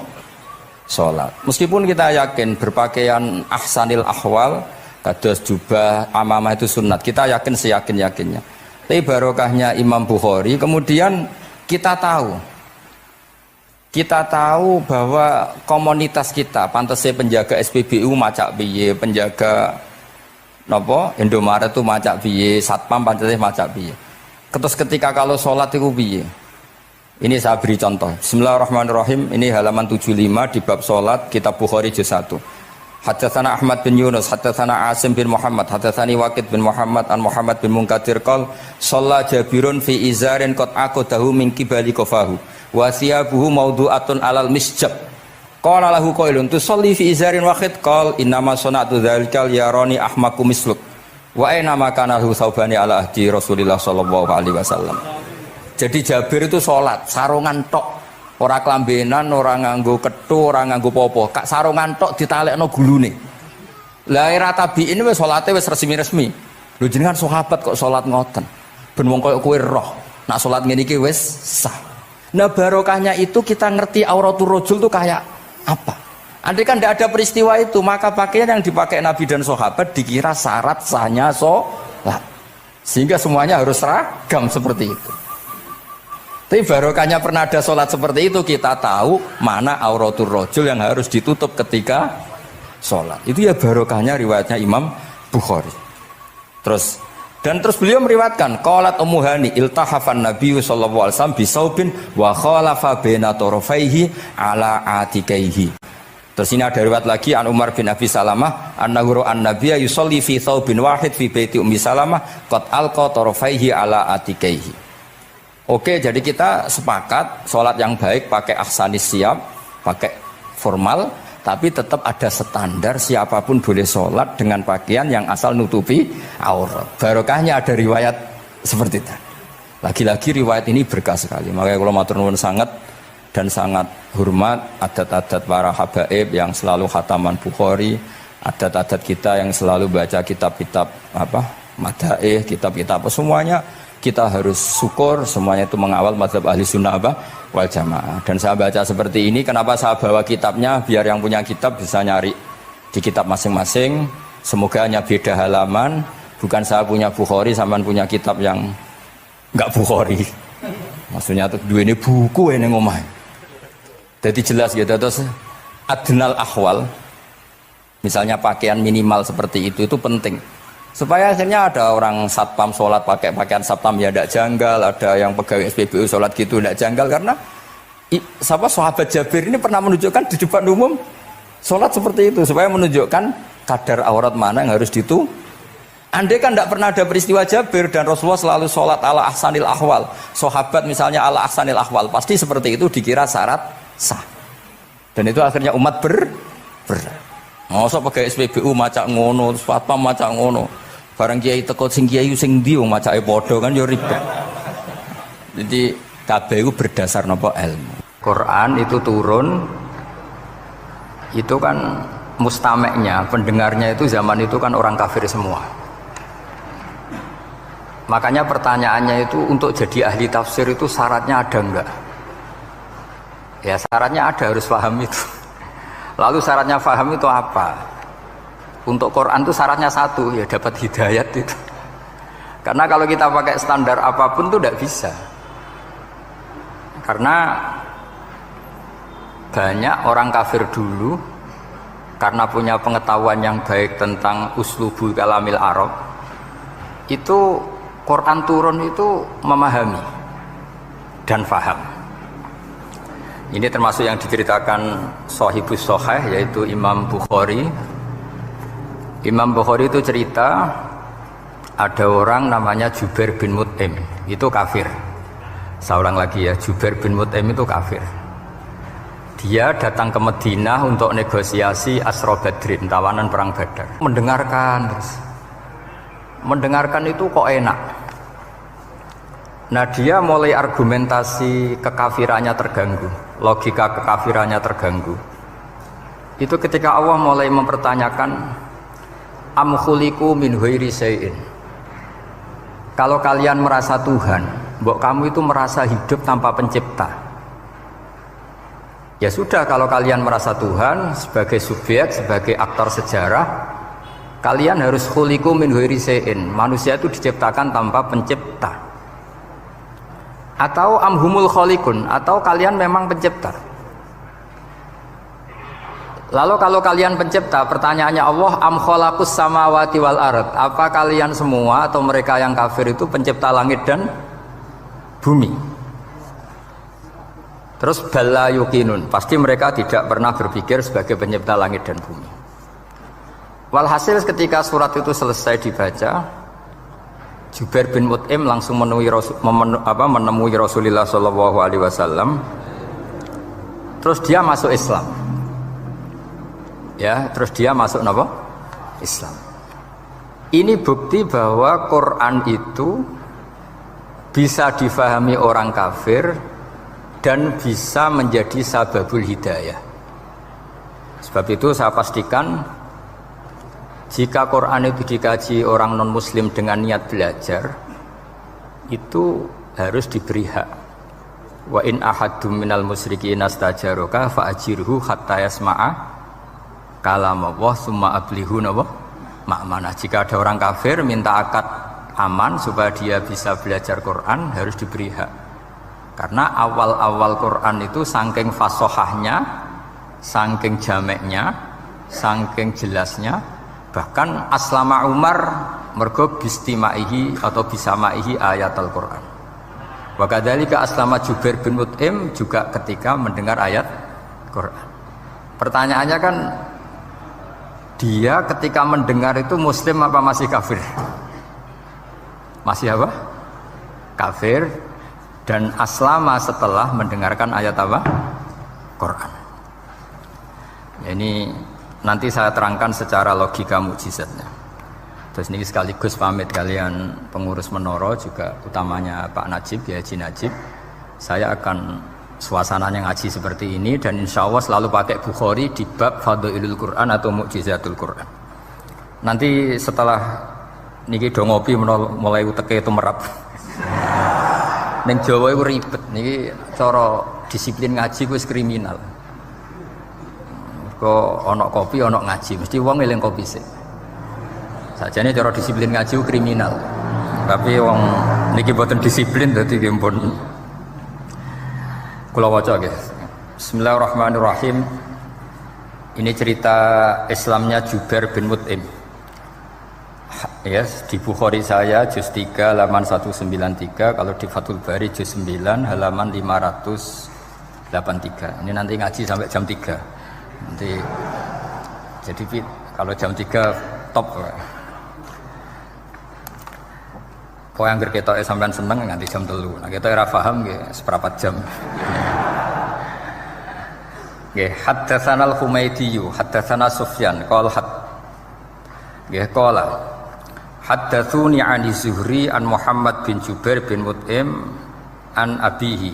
Sholat. Meskipun kita yakin berpakaian ahsanil ahwal, kados jubah, amamah itu sunat. Kita yakin seyakin-yakinnya. Tapi barokahnya Imam Bukhari, kemudian kita tahu bahwa komunitas kita, pantasnya penjaga SPBU macak piye, penjaga Nopo Indomaret itu macak piye, satpam pancasila macak piye. Terus ketika kalau sholat itu piye? Ini saya beri contoh. Bismillahirrahmanirrahim. Ini halaman 75 di bab sholat kitab Bukhari juz 1. Haddatsana Ahmad bin Yunus, haddatsana Asim bin Muhammad, haddatsani Waqid bin Muhammad an Muhammad bin Munkadir qol shalla Jabirun fi izarin qad aqadahu min qibali qafahu wa thiyabuhu mawdu'atun alal misjab. Qala lahu qailun tusalli fi izarin wahid qal innama sana'tu dzalikal yarani ahmaku misluk wa aina ma kana lahu saubani ala ahdi Rasulillah sallallahu alaihi wasallam. Jadi Jabir itu salat sarungan tok, ora klambenan, ora nganggo kethu, ora nganggo popo, kak sarungan tok ditalekno gulune. Lah era tabi'in wis salate wis resmi-resmi. Lho jenengan sahabat kok salat ngoten. Ben wong koyo kowe roh, nak salat ngene iki wis sah. Nah barokahnya itu kita ngerti auratul rajul tuh kayak apa? Andai kan tidak ada peristiwa itu, maka pakaian yang dipakai Nabi dan sahabat dikira syarat sahnya sholat, sehingga semuanya harus seragam seperti itu. Tapi barokahnya pernah ada sholat seperti itu, kita tahu mana auratul rajul yang harus ditutup ketika sholat. Itu ya barokahnya riwayatnya Imam Bukhari. Terus beliau meriwayatkan qalat Ummu Hani iltahafan Nabi sallallahu alaihi wasallam bisaubin wa khalafa baina tarafaihi ala atikaihi. Terus ini ada riwayat lagi an Umar bin Abi Salamah annahu an-nabiyya yusalli fi thawbin wahid fi baiti Ummi Salamah qad alqa tarafaihi ala atikaihi. Oke, jadi kita sepakat sholat yang baik pakai ahsanis siap, pakai formal, tapi tetap ada standar siapapun boleh sholat dengan pakaian yang asal nutupi aurat. Barokahnya ada riwayat seperti itu. Lagi-lagi riwayat ini berkah sekali. Makanya kalau matur nuwun sangat dan sangat hormat adat-adat para habaib yang selalu khataman Bukhari, adat-adat kita yang selalu baca kitab-kitab madaih, kitab-kitab semuanya kita harus syukur, semuanya itu mengawal mazhab ahli sunnah wal jamaah. Dan saya baca seperti ini, kenapa saya bawa kitabnya, biar yang punya kitab bisa nyari di kitab masing-masing. Semoga hanya beda halaman, bukan saya punya Bukhari sampean punya kitab yang enggak Bukhari. Maksudnya tuh dua ini buku ini ngomah. Jadi jelas gitu. Terus adnal ahwal, misalnya pakaian minimal seperti itu penting. Supaya akhirnya ada orang satpam sholat pakai pakaian satpam ya tidak janggal, ada yang pegawai SPBU sholat gitu tidak janggal, karena sahabat Jabir ini pernah menunjukkan di depan umum sholat seperti itu supaya menunjukkan kadar aurat mana yang harus ditu. Andai kan tidak pernah ada peristiwa Jabir dan Rasulullah selalu sholat ala ahsanil ahwal, sahabat misalnya ala ahsanil ahwal, pasti seperti itu dikira syarat sah, dan itu akhirnya umat mosok pegawai SPBU macak ngono, satpam macak ngono. Barang kiai teko sing kiai sing ndi wong macake padha kan ya ribet. Jadi kabeh iku berdasar napa ilmu. Quran itu turun itu kan mustameknya, pendengarnya itu zaman itu kan orang kafir semua. Makanya pertanyaannya itu untuk jadi ahli tafsir itu syaratnya ada enggak? Ya syaratnya ada, harus paham itu. Lalu syaratnya paham itu apa? Untuk Quran itu syaratnya satu, ya dapat hidayat itu. Karena kalau kita pakai standar apapun itu tidak bisa. Karena banyak orang kafir dulu karena punya pengetahuan yang baik tentang uslubul kalamil Arab, itu Quran turun itu memahami dan faham. Ini termasuk yang diceritakan Shahibus Shahih, yaitu Imam Bukhari. Imam Bukhari itu cerita ada orang namanya Jubair bin Mut'im, itu kafir. Saya ulang lagi ya, Jubair bin Mut'im itu kafir. Dia datang ke Madinah untuk negosiasi Asra Badrin, tawanan perang Badar. Mendengarkan terus. Mendengarkan itu kok enak. Nah dia mulai argumentasi kekafirannya terganggu, logika kekafirannya terganggu. Itu ketika Allah mulai mempertanyakan am khuliqu min ghairi syai'in. Kalau kalian merasa Tuhan, mbok kamu itu merasa hidup tanpa pencipta. Ya sudah, kalau kalian merasa Tuhan sebagai subjek, sebagai aktor sejarah, kalian harus khuliqu min ghairi syai'in. Manusia itu diciptakan tanpa pencipta. Atau amhumul khaliqun, atau kalian memang pencipta. Lalu kalau kalian pencipta, pertanyaannya Allah, am khalaqus samawati wal ard, apa kalian semua atau mereka yang kafir itu pencipta langit dan bumi? Terus bala yuqinun, pasti mereka tidak pernah berpikir sebagai pencipta langit dan bumi. Walhasil ketika surat itu selesai dibaca, Jubair bin Mut'im langsung menemui Rasulullah SAW. Terus dia masuk Islam. Ya, terus dia masuk apa? Islam. Ini bukti bahwa Quran itu bisa difahami orang kafir dan bisa menjadi sababul hidayah. Sebab itu saya pastikan jika Quran itu dikaji orang non-muslim dengan niat belajar, itu harus diberi hak. Wa in ahadum minal musyrikin astajaroka fa'ajirhu hatta yasma'a kalam Allah summa ablihu ma'manah. Jika ada orang kafir minta akad aman supaya dia bisa belajar Quran, harus diberi hak. Karena awal-awal Quran itu saking fasohahnya, saking jameknya, saking jelasnya, bahkan aslama Umar mergo bistimaihi atau bisamaihi ayat Al-Quran. Wa kadzalika aslama Jubair bin Mut'im juga ketika mendengar ayat Quran. Pertanyaannya kan, dia ketika mendengar itu muslim apa masih kafir? Masih apa? Kafir. Dan aslama setelah mendengarkan ayat apa? Quran. Ini nanti saya terangkan secara logika mukjizatnya. Terus ini sekaligus pamit kalian pengurus Menara, juga utamanya Pak Najib, ya Haji Najib. Saya akan suasananya ngaji seperti ini dan insya Allah selalu pakai Bukhari di bab Fadhailul Quran atau Mukjizatul Quran. Nanti setelah niki do ngopi mulai uteke itu merap. Ning Jawa itu ribet niki, cara disiplin ngaji wis kriminal. Kok ono kopi ono ngaji, mesti wong eling kopi sih. Sajane cara disiplin ngaji kriminal. Tapi wong niki boten disiplin dadi nggih pun. Kula waca nggih. Bismillahirrahmanirrahim. Ini cerita Islamnya Jubair bin Mut'im. Yes, di Bukhari saya juz 3 halaman 193, kalau di Fathul Bari juz 9 halaman 583. Ini nanti ngaji sampai jam 3. Nanti jadi kalau jam 3 top. Kau yang berketok sampean seneng nanti jam 3. Nah kita ora paham nggih seperempat jam. Nggih, haddatsana al-Humaydi, haddatsana Sufyan, qala nggih qala haddatsuni 'ani Zuhri an Muhammad bin Jubair bin Mut'im an abihi.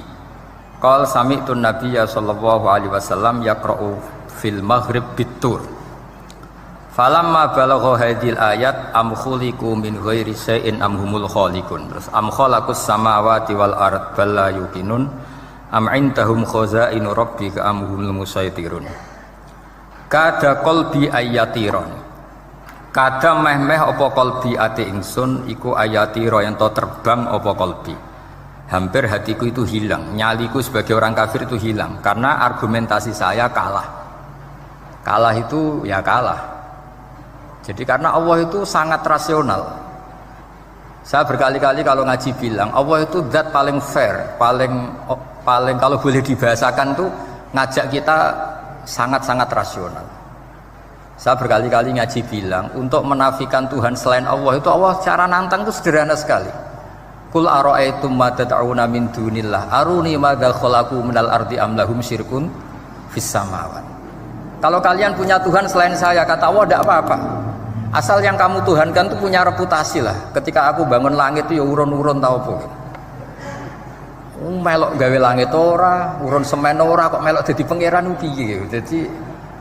Qala sami'tu an-nabiyya sallallahu alaihi wasallam yaqra'u fil maghrib bitur. Falamma balagha hadhil ayat am khuliqu min ghairi syai'in am humul khaliqun. Terus am khalaqus samawati wal ard bal la yuqinun am indahum khazainu rabbika am humul musaitirun. Kada qalbi ayatiron. Kada meh-meh apa qalbi ati ingsun iku ayatiro yang to terbang apa qalbi. Hampir hatiku itu hilang, nyaliku sebagai orang kafir itu hilang karena argumentasi saya kalah. Kalah itu ya kalah. Jadi karena Allah itu sangat rasional. Saya berkali-kali kalau ngaji bilang Allah itu zat paling fair, paling kalau boleh dibahasakan tuh ngajak kita sangat-sangat rasional. Saya berkali-kali ngaji bilang untuk menafikan Tuhan selain Allah itu Allah cara nantang itu sederhana sekali. Qul ara'aytum ma tad'una min dunillah aruni madza khalaqu minal ardi am lahum syirkun fis samawati. Kalau kalian punya Tuhan selain saya, kata Allah tidak apa-apa. Asal yang kamu tuhankan itu punya reputasi lah. Ketika aku bangun langit itu ya urun-urun tau apa. Melok gawe langit ora, urun semen ora, kok melok jadi pangeran piye. Jadi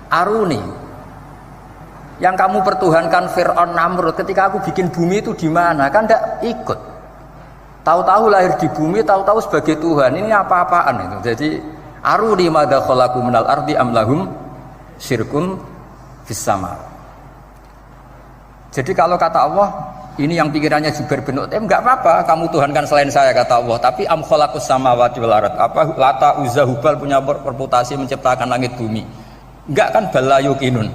aruni. Yang kamu pertuhankan Fir'aun Namrud ketika aku bikin bumi itu di mana? Kan tidak ikut. Tahu-tahu lahir di bumi, tahu-tahu sebagai Tuhan. Ini apa-apaan itu. Jadi aruni madza khalaqu minal ardi am lahum syirkun fis sama. Jadi kalau kata Allah, ini yang pikirannya Jubair bin Mut'im, enggak apa-apa kamu tuhankan selain saya kata Allah, tapi am khalaqus samawati wal ard. Apa Lata Uzza Hubal punya reputasi menciptakan langit bumi? Enggak kan, bala yuqinun.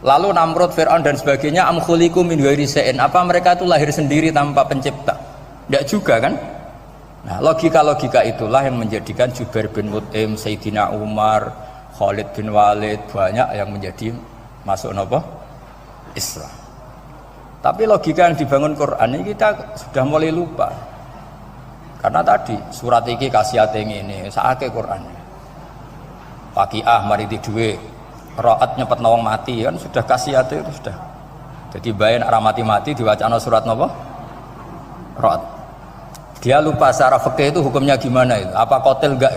Lalu Namrud, Fir'aun dan sebagainya am khuliqu min ghairi syai'in. Apa mereka itu lahir sendiri tanpa pencipta? Enggak juga kan? Nah, logika-logika itulah yang menjadikan Jubair bin Mut'im, Sayyidina Umar, Khalid bin Walid banyak yang menjadi masuk apa? Islam. Tapi logika yang dibangun Quran ini kita sudah mulai lupa. Karena tadi surat iki kasihate ngene, sakake Quran. Waqiah mari duwe, Ra'at nyepet nawang mati kan sudah kasihate itu sudah. Jadi bayan arah mati-mati diwacana surat napa? Ra'at. Dia lupa secara fikih itu hukumnya gimana itu? Apa qatil enggak?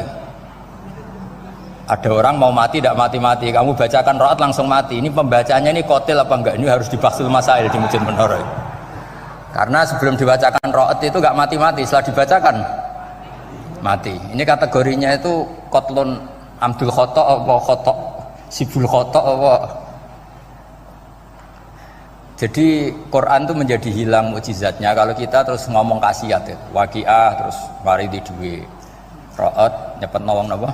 Ada orang mau mati tidak mati-mati, kamu bacakan Ra'at langsung mati. Ini pembacanya ini qatil apa enggak? Ini harus dibahsul masail di Masjid Menara. Karena sebelum dibacakan Ra'at itu enggak mati-mati, setelah dibacakan mati. Ini kategorinya itu qatlun amdul khata apa khata sibul khata apa. Jadi Quran itu menjadi hilang mukjizatnya kalau kita terus ngomong kasiat ya. Waqiah terus mari di duwe. Ra'at nyepet nawang napa?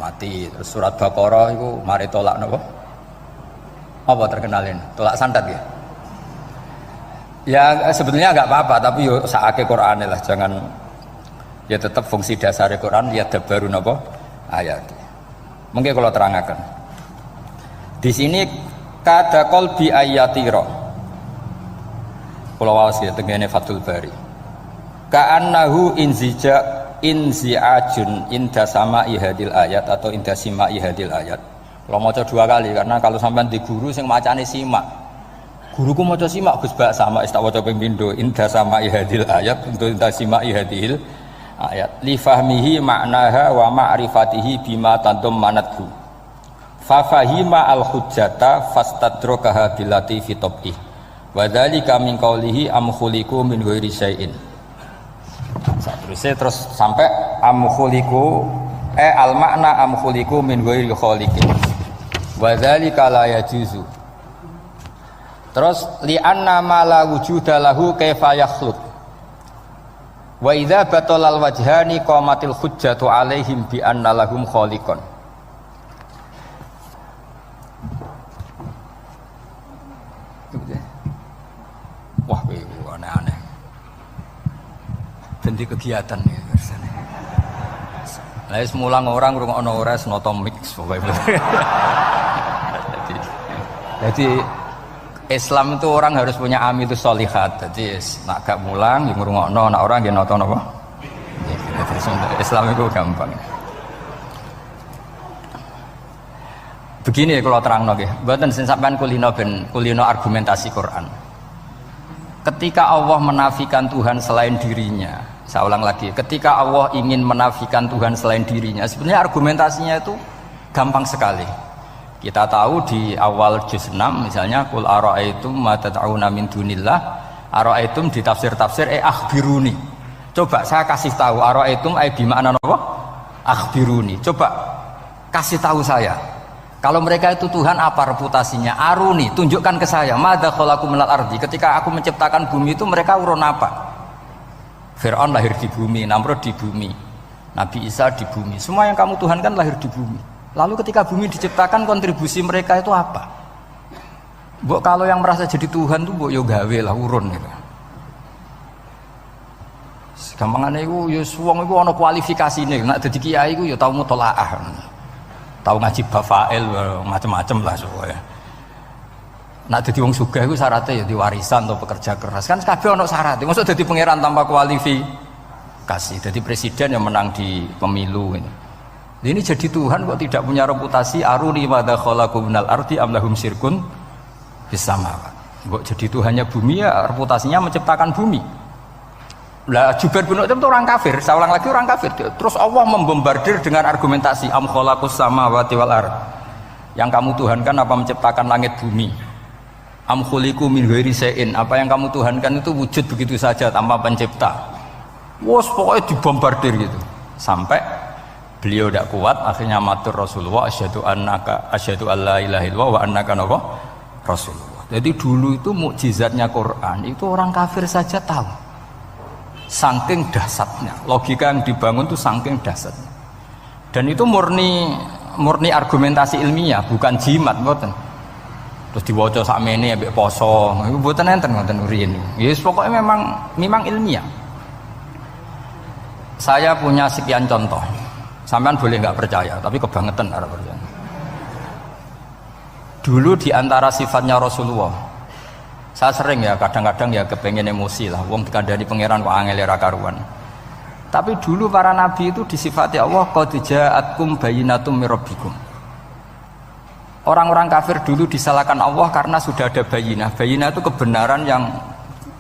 Mati. Terus surat Baqarah itu mari tolak napa? Apa terkenalin? Tolak santet ya? Ya sebetulnya enggak apa-apa tapi yo sakake Qur'ane lah, jangan ya tetap fungsi dasar Quran ya dabaru napa? Ayat. Mungkin kalau terangkan. Di sini kada qalbi ayatira. Kula waos ya tengene Fathul Bari. Ka'annahu inzi'ajun inda sama'i hadil ayat atau inda sima'i hadil ayat. Kalau maca dua kali karena kalau sampean di guru sing macane simak. Guruku maca simak Gus Bak sama tak waca ping pindho inda sama'i hadil ayat untuk inda sima'i hadil ayat. Li fahmihi ma'naha wa ma'rifatihi bima tadammanathu. Fa fahima al hujjata fastadrakaha billati fi tabih. Wa dzalika min qawlihi am khuliqu min ghairi syai'in. Terus sampai am khuliqu al makna am khuliqu min ghairi khaliqin wa dzalika la yajuzu. Terus li anna ma la wujuda lahu kaifa yakhluq wa idza batalal wajhani qamatil hujjatu alaihim bi anna lahum khaliqan. Wah, aneh-aneh. Ganti kegiatan ya biasanya. Lah semulang orang ngrungokno ora senoto mix pokoke. Jadi Islam itu orang harus punya amitus sholihat. Jadi nak gak mulang ya ngrungokno, nak orang nggih nata napa. Islam itu gampang. Begini kalau terangno nggih, mboten sing sampean kulino argumentasi Quran. Ketika Allah menafikan Tuhan selain dirinya, saya ulang lagi, ketika Allah ingin menafikan Tuhan selain dirinya, sebenarnya argumentasinya itu gampang sekali. Kita tahu di awal juz 6 misalnya qul ara'aitum ma tad'una min dunillah, ara'aitum di tafsir-tafsir akhbiruni. Coba saya kasih tahu ara'aitum bi makna apa? Akhbiruni. Coba kasih tahu saya. Kalau mereka itu Tuhan apa reputasinya? Aruni, tunjukkan ke saya. Madza khalaqu minal ardi. Ketika aku menciptakan bumi itu mereka urun apa? Fir'aun lahir di bumi, Namrud di bumi, Nabi Isa di bumi. Semua yang kamu Tuhan kan lahir di bumi. Lalu ketika bumi diciptakan kontribusi mereka itu apa? Mbok kalau yang merasa jadi Tuhan tuh mbok yo gawe lah urun gitu. Gampangane iku yo wong iku ana kualifikasine, nek dadi kiai iku yo tau mutolaah. Tau ngaji bafail macam-macam lah soalnya. Nek dadi wong sugih iku syaratnya ya diwarisan atau pekerja keras. Kan kabeh ana syarat. Mosok dadi pangeran tanpa kualifikasi. Dadi presiden yang menang di pemilu ini. Ini jadi Tuhan kok tidak punya reputasi aruni madza khalaqu minal ardi am lahum syirkun fis samawat. Kok jadi Tuhannya bumi ya reputasinya menciptakan bumi. Lah Jubair bin Mut'im itu orang kafir, saya ulang lagi orang kafir. Terus Allah membombardir dengan argumentasi am khalaqus samawati wal ard. Yang kamu tuhankan apa menciptakan langit bumi? Am khuliqu min ghairi syai'in, apa yang kamu tuhankan itu wujud begitu saja tanpa pencipta. Wos pokoknya dibombardir gitu. Sampai beliau tidak kuat, akhirnya matur Rasulullah asyhadu alla ilaha illallah wa annaka Rasulullah. Jadi dulu itu mukjizatnya Quran itu orang kafir saja tahu. Saking dahsyatnya, logika yang dibangun itu saking dahsyatnya. Dan itu murni argumentasi ilmiah, bukan jimat, mboten. Terus diwaca sakmene ambek poso, iku mboten enten ngoten urin. Yes, pokoknya memang ilmiah. Saya punya sekian contoh. Sampean boleh nggak percaya, tapi kebangetan harap percaya. Dulu di antara sifatnya Rasulullah, saya sering ya kadang-kadang ya kepengen emosi lah. Wong dikandani pangeran kok angel ra karuan. Tapi dulu para nabi itu disifati Allah qad ja'atkum bayyinatum mir rabbikum. Orang-orang kafir dulu disalahkan Allah karena sudah ada bayinah. Bayinah itu kebenaran yang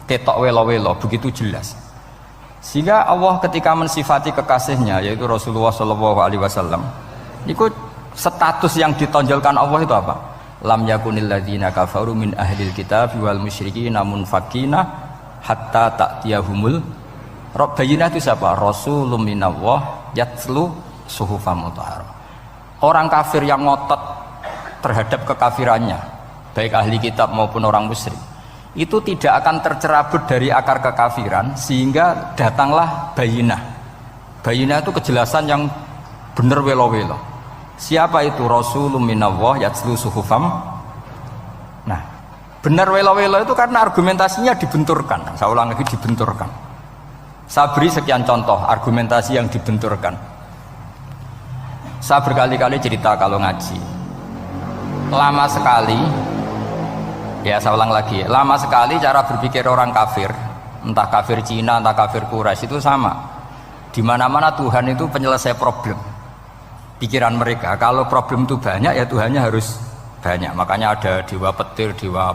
ketok welo-welo, begitu jelas. Sehingga Allah ketika mensifati kekasihnya yaitu Rasulullah SAW, itu status yang ditonjolkan Allah itu apa? Lam yakunil ladzina kafaru min ahlil kitab wal musyrikin munfakina hatta ta'tiyahumul bayinah. Itu siapa? Rasulun minallah yatlu suhufam mutahharah. Orang kafir yang ngotot terhadap kekafirannya, baik ahli kitab maupun orang musyrik, itu tidak akan tercerabut dari akar kekafiran sehingga datanglah bayinah. Bayinah itu kejelasan yang benar welo-welo. Siapa itu? Rasulun minallah yatslu suhufam. Nah, benar welo-welo itu karena argumentasinya dibenturkan. Saya ulang lagi, dibenturkan. Saya beri sekian contoh argumentasi yang dibenturkan. Saya berkali-kali cerita kalau ngaji. Lama sekali, ya saya ulang lagi, lama sekali cara berpikir orang kafir, entah kafir Cina, entah kafir Quraisy itu sama. Di mana-mana Tuhan itu penyelesai problem. Pikiran mereka, kalau problem itu banyak ya Tuhannya harus banyak. Makanya ada dewa petir, dewa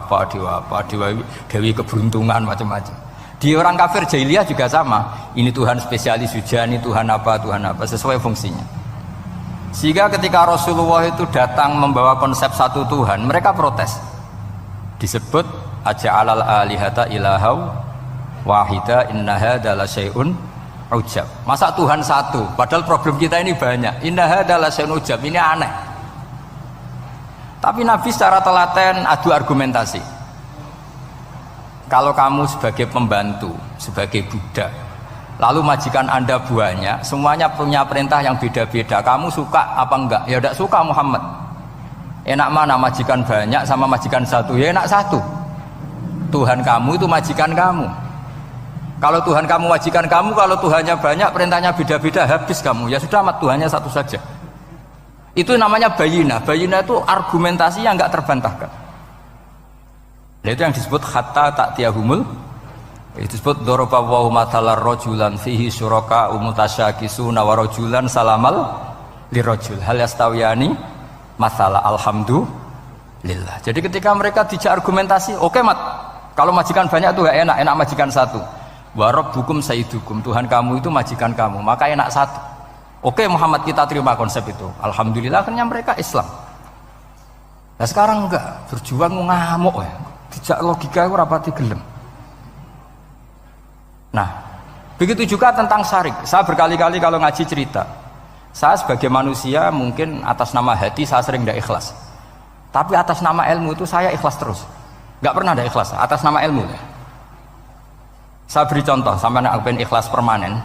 dewi keberuntungan, macam-macam. Di orang kafir jahiliyah juga sama. Ini Tuhan spesialis hujan, ini Tuhan apa, sesuai fungsinya. Sehingga ketika Rasulullah itu datang membawa konsep satu Tuhan, mereka protes. Disebut aja'alal alihata ilahau wahida inna hadza la syai'un ujab. Masa Tuhan satu padahal problem kita ini banyak. Inna hadza la syai'un ujab, ini aneh. Tapi Nabi secara telaten adu argumentasi. Kalau kamu sebagai pembantu, sebagai budak, lalu majikan Anda banyak, semuanya punya perintah yang beda-beda, kamu suka apa enggak? Ya tidak suka Muhammad. Enak mana majikan banyak sama majikan satu? Ya enak satu. Tuhan kamu itu majikan kamu. Kalau Tuhan kamu majikan kamu, kalau Tuhannya banyak, perintahnya beda-beda, habis kamu. Ya sudah, amat Tuhannya satu saja. Itu namanya bayinah. Bayinah itu argumentasi yang enggak terbantahkan. Nah, itu yang disebut hatta ta'tiyahumul. Itu disebut dorobawahu mathalar rojulan fihi syuraka umutasyakisuna wa rojulan salamal lirojul hal yastawiyani masalah alhamdulillah. Jadi ketika mereka dijak argumentasi, oke mat, kalau majikan banyak itu gak enak, enak majikan satu. Wa rabbukum sayyidukum, Tuhan kamu itu majikan kamu, maka enak satu. Oke Muhammad, kita terima konsep itu. Alhamdulillah akhirnya mereka Islam. Nah sekarang enggak, berjuang ngamuk ya. Dijak logika itu rapati gelem. Nah, begitu juga tentang syarik. Saya berkali-kali kalau ngaji cerita, saya sebagai manusia mungkin atas nama hati saya sering tidak ikhlas. Tapi atas nama ilmu itu saya ikhlas terus. Nggak pernah ada ikhlas atas nama ilmu. Saya beri contoh, sampai aku pengen ikhlas permanen.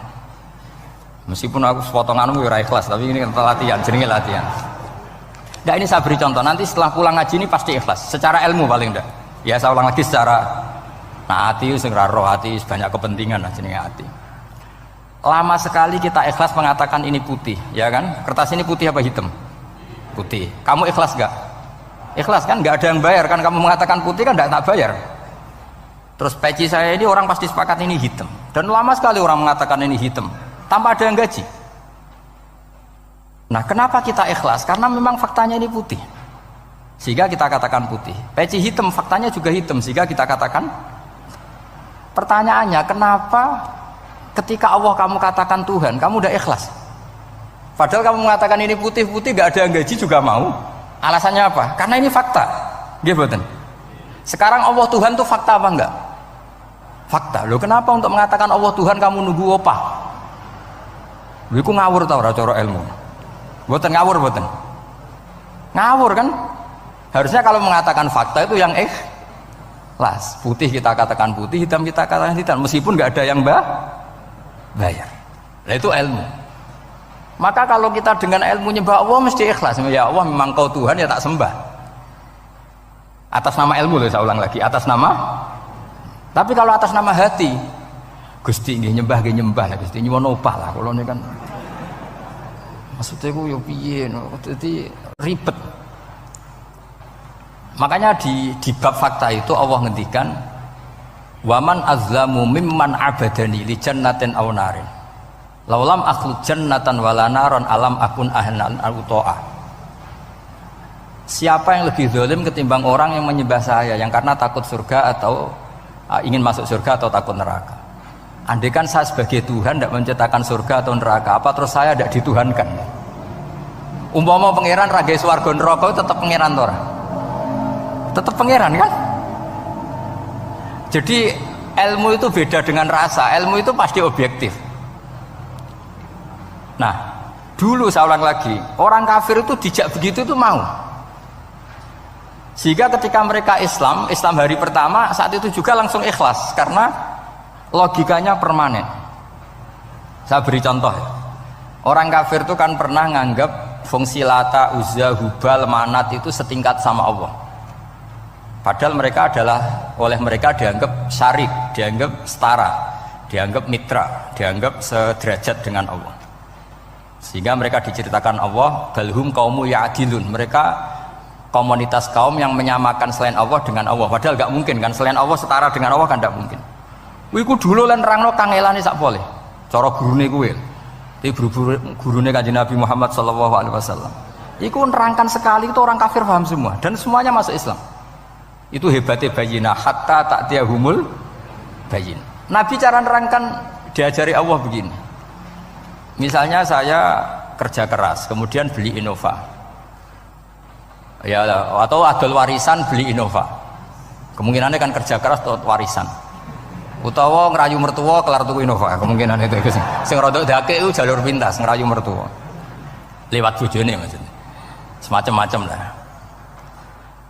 Meskipun aku sepotonganmu ya ikhlas, tapi ini latihan, jenenge latihan. Nah ini saya beri contoh, nanti setelah pulang ngaji ini pasti ikhlas. Secara ilmu paling enggak. Ya saya ulang lagi secara hati segera roh hati banyak kepentingan lah jenenge hati. Lama sekali kita ikhlas mengatakan ini putih, ya kan? Kertas ini putih apa hitam? Putih. Kamu ikhlas gak? Ikhlas kan? Gak ada yang bayar kan? Kamu mengatakan putih kan gak tak bayar. Terus peci saya ini orang pasti sepakat ini hitam. Dan lama sekali orang mengatakan ini hitam tanpa ada yang gaji. Nah kenapa kita ikhlas? Karena memang faktanya ini putih sehingga kita katakan putih. Peci hitam faktanya juga hitam sehingga kita katakan. Pertanyaannya, kenapa ketika Allah kamu katakan Tuhan, kamu udah ikhlas? Padahal kamu mengatakan ini putih-putih, gak ada yang gaji juga mau. Alasannya apa? Karena ini fakta. Gitu. Sekarang Allah Tuhan itu fakta apa enggak? Fakta. Loh kenapa untuk mengatakan Allah Tuhan kamu nunggu opah? Loh itu ngawur tau cara ilmu. Boten ngawur boten. Ngawur kan? Harusnya kalau mengatakan fakta itu yang ikhlas. Putih kita katakan putih, hitam kita katakan hitam, meskipun nggak ada yang bayar. Nah itu ilmu. Maka kalau kita dengan ilmu nyembah Allah mesti ikhlas. Ya Allah memang kau Tuhan ya tak sembah. Atas nama ilmu loh saya ulang lagi, atas nama. Tapi kalau atas nama hati, Gusti nggih nyembah lah Gusti nyuwun opah lah kalau ini kan. Maksudnya aku yo piye jadi ribet. Makanya di bab fakta itu Allah ngendikan waman azlamu mimman abadani li jannatin aw narin laulam akhluq jannatan wala naron alam akun ahlan al-uto'ah. Siapa yang lebih zalim ketimbang orang yang menyembah saya yang karena takut surga atau ingin masuk surga atau takut neraka. Andai kan saya sebagai Tuhan tidak menciptakan surga atau neraka, apa terus saya tidak dituhankan? Umpama pangeran ragai swarga neraka tetap pangeran tora. Tetap pangeran kan? Jadi ilmu itu beda dengan rasa. Ilmu itu pasti objektif. Nah, dulu saya ulang lagi, orang kafir itu dijak begitu itu mau. Sehingga ketika mereka Islam hari pertama saat itu juga langsung ikhlas karena logikanya permanen. Saya beri contoh. Orang kafir itu kan pernah nganggap fungsi Lata, Uzza, Hubal, Manat itu setingkat sama Allah. Padahal mereka oleh mereka dianggap syarik, dianggap setara, dianggap mitra, dianggap sederajat dengan Allah. Sehingga mereka diceritakan Allah, balhum kaumu ya'dilun. Mereka komunitas kaum yang menyamakan selain Allah dengan Allah. Padahal gak mungkin kan, selain Allah setara dengan Allah kan gak mungkin. Iku dulu lan nerangno kangelane sak boleh. Cara gurune kuwi. Iki gurune Kanjeng Nabi Muhammad sallallahu alaihi wasallam. Iku nerangkan sekali itu orang kafir paham semua dan semuanya masuk Islam. Itu hebatnya bayinah hatta ta'tiyahumul bayin. Nabi cara nerangkan diajari Allah begini. Misalnya saya kerja keras kemudian beli Innova. Ya atau adol warisan beli Innova. Kemungkinannya kan kerja keras atau warisan. Utawa ngerayu mertua kelar tuku Innova. Kemungkinan itu sing rodok dake itu jalur pintas ngerayu mertua. Lewat bojone maksudnya. Semacam-macam lah.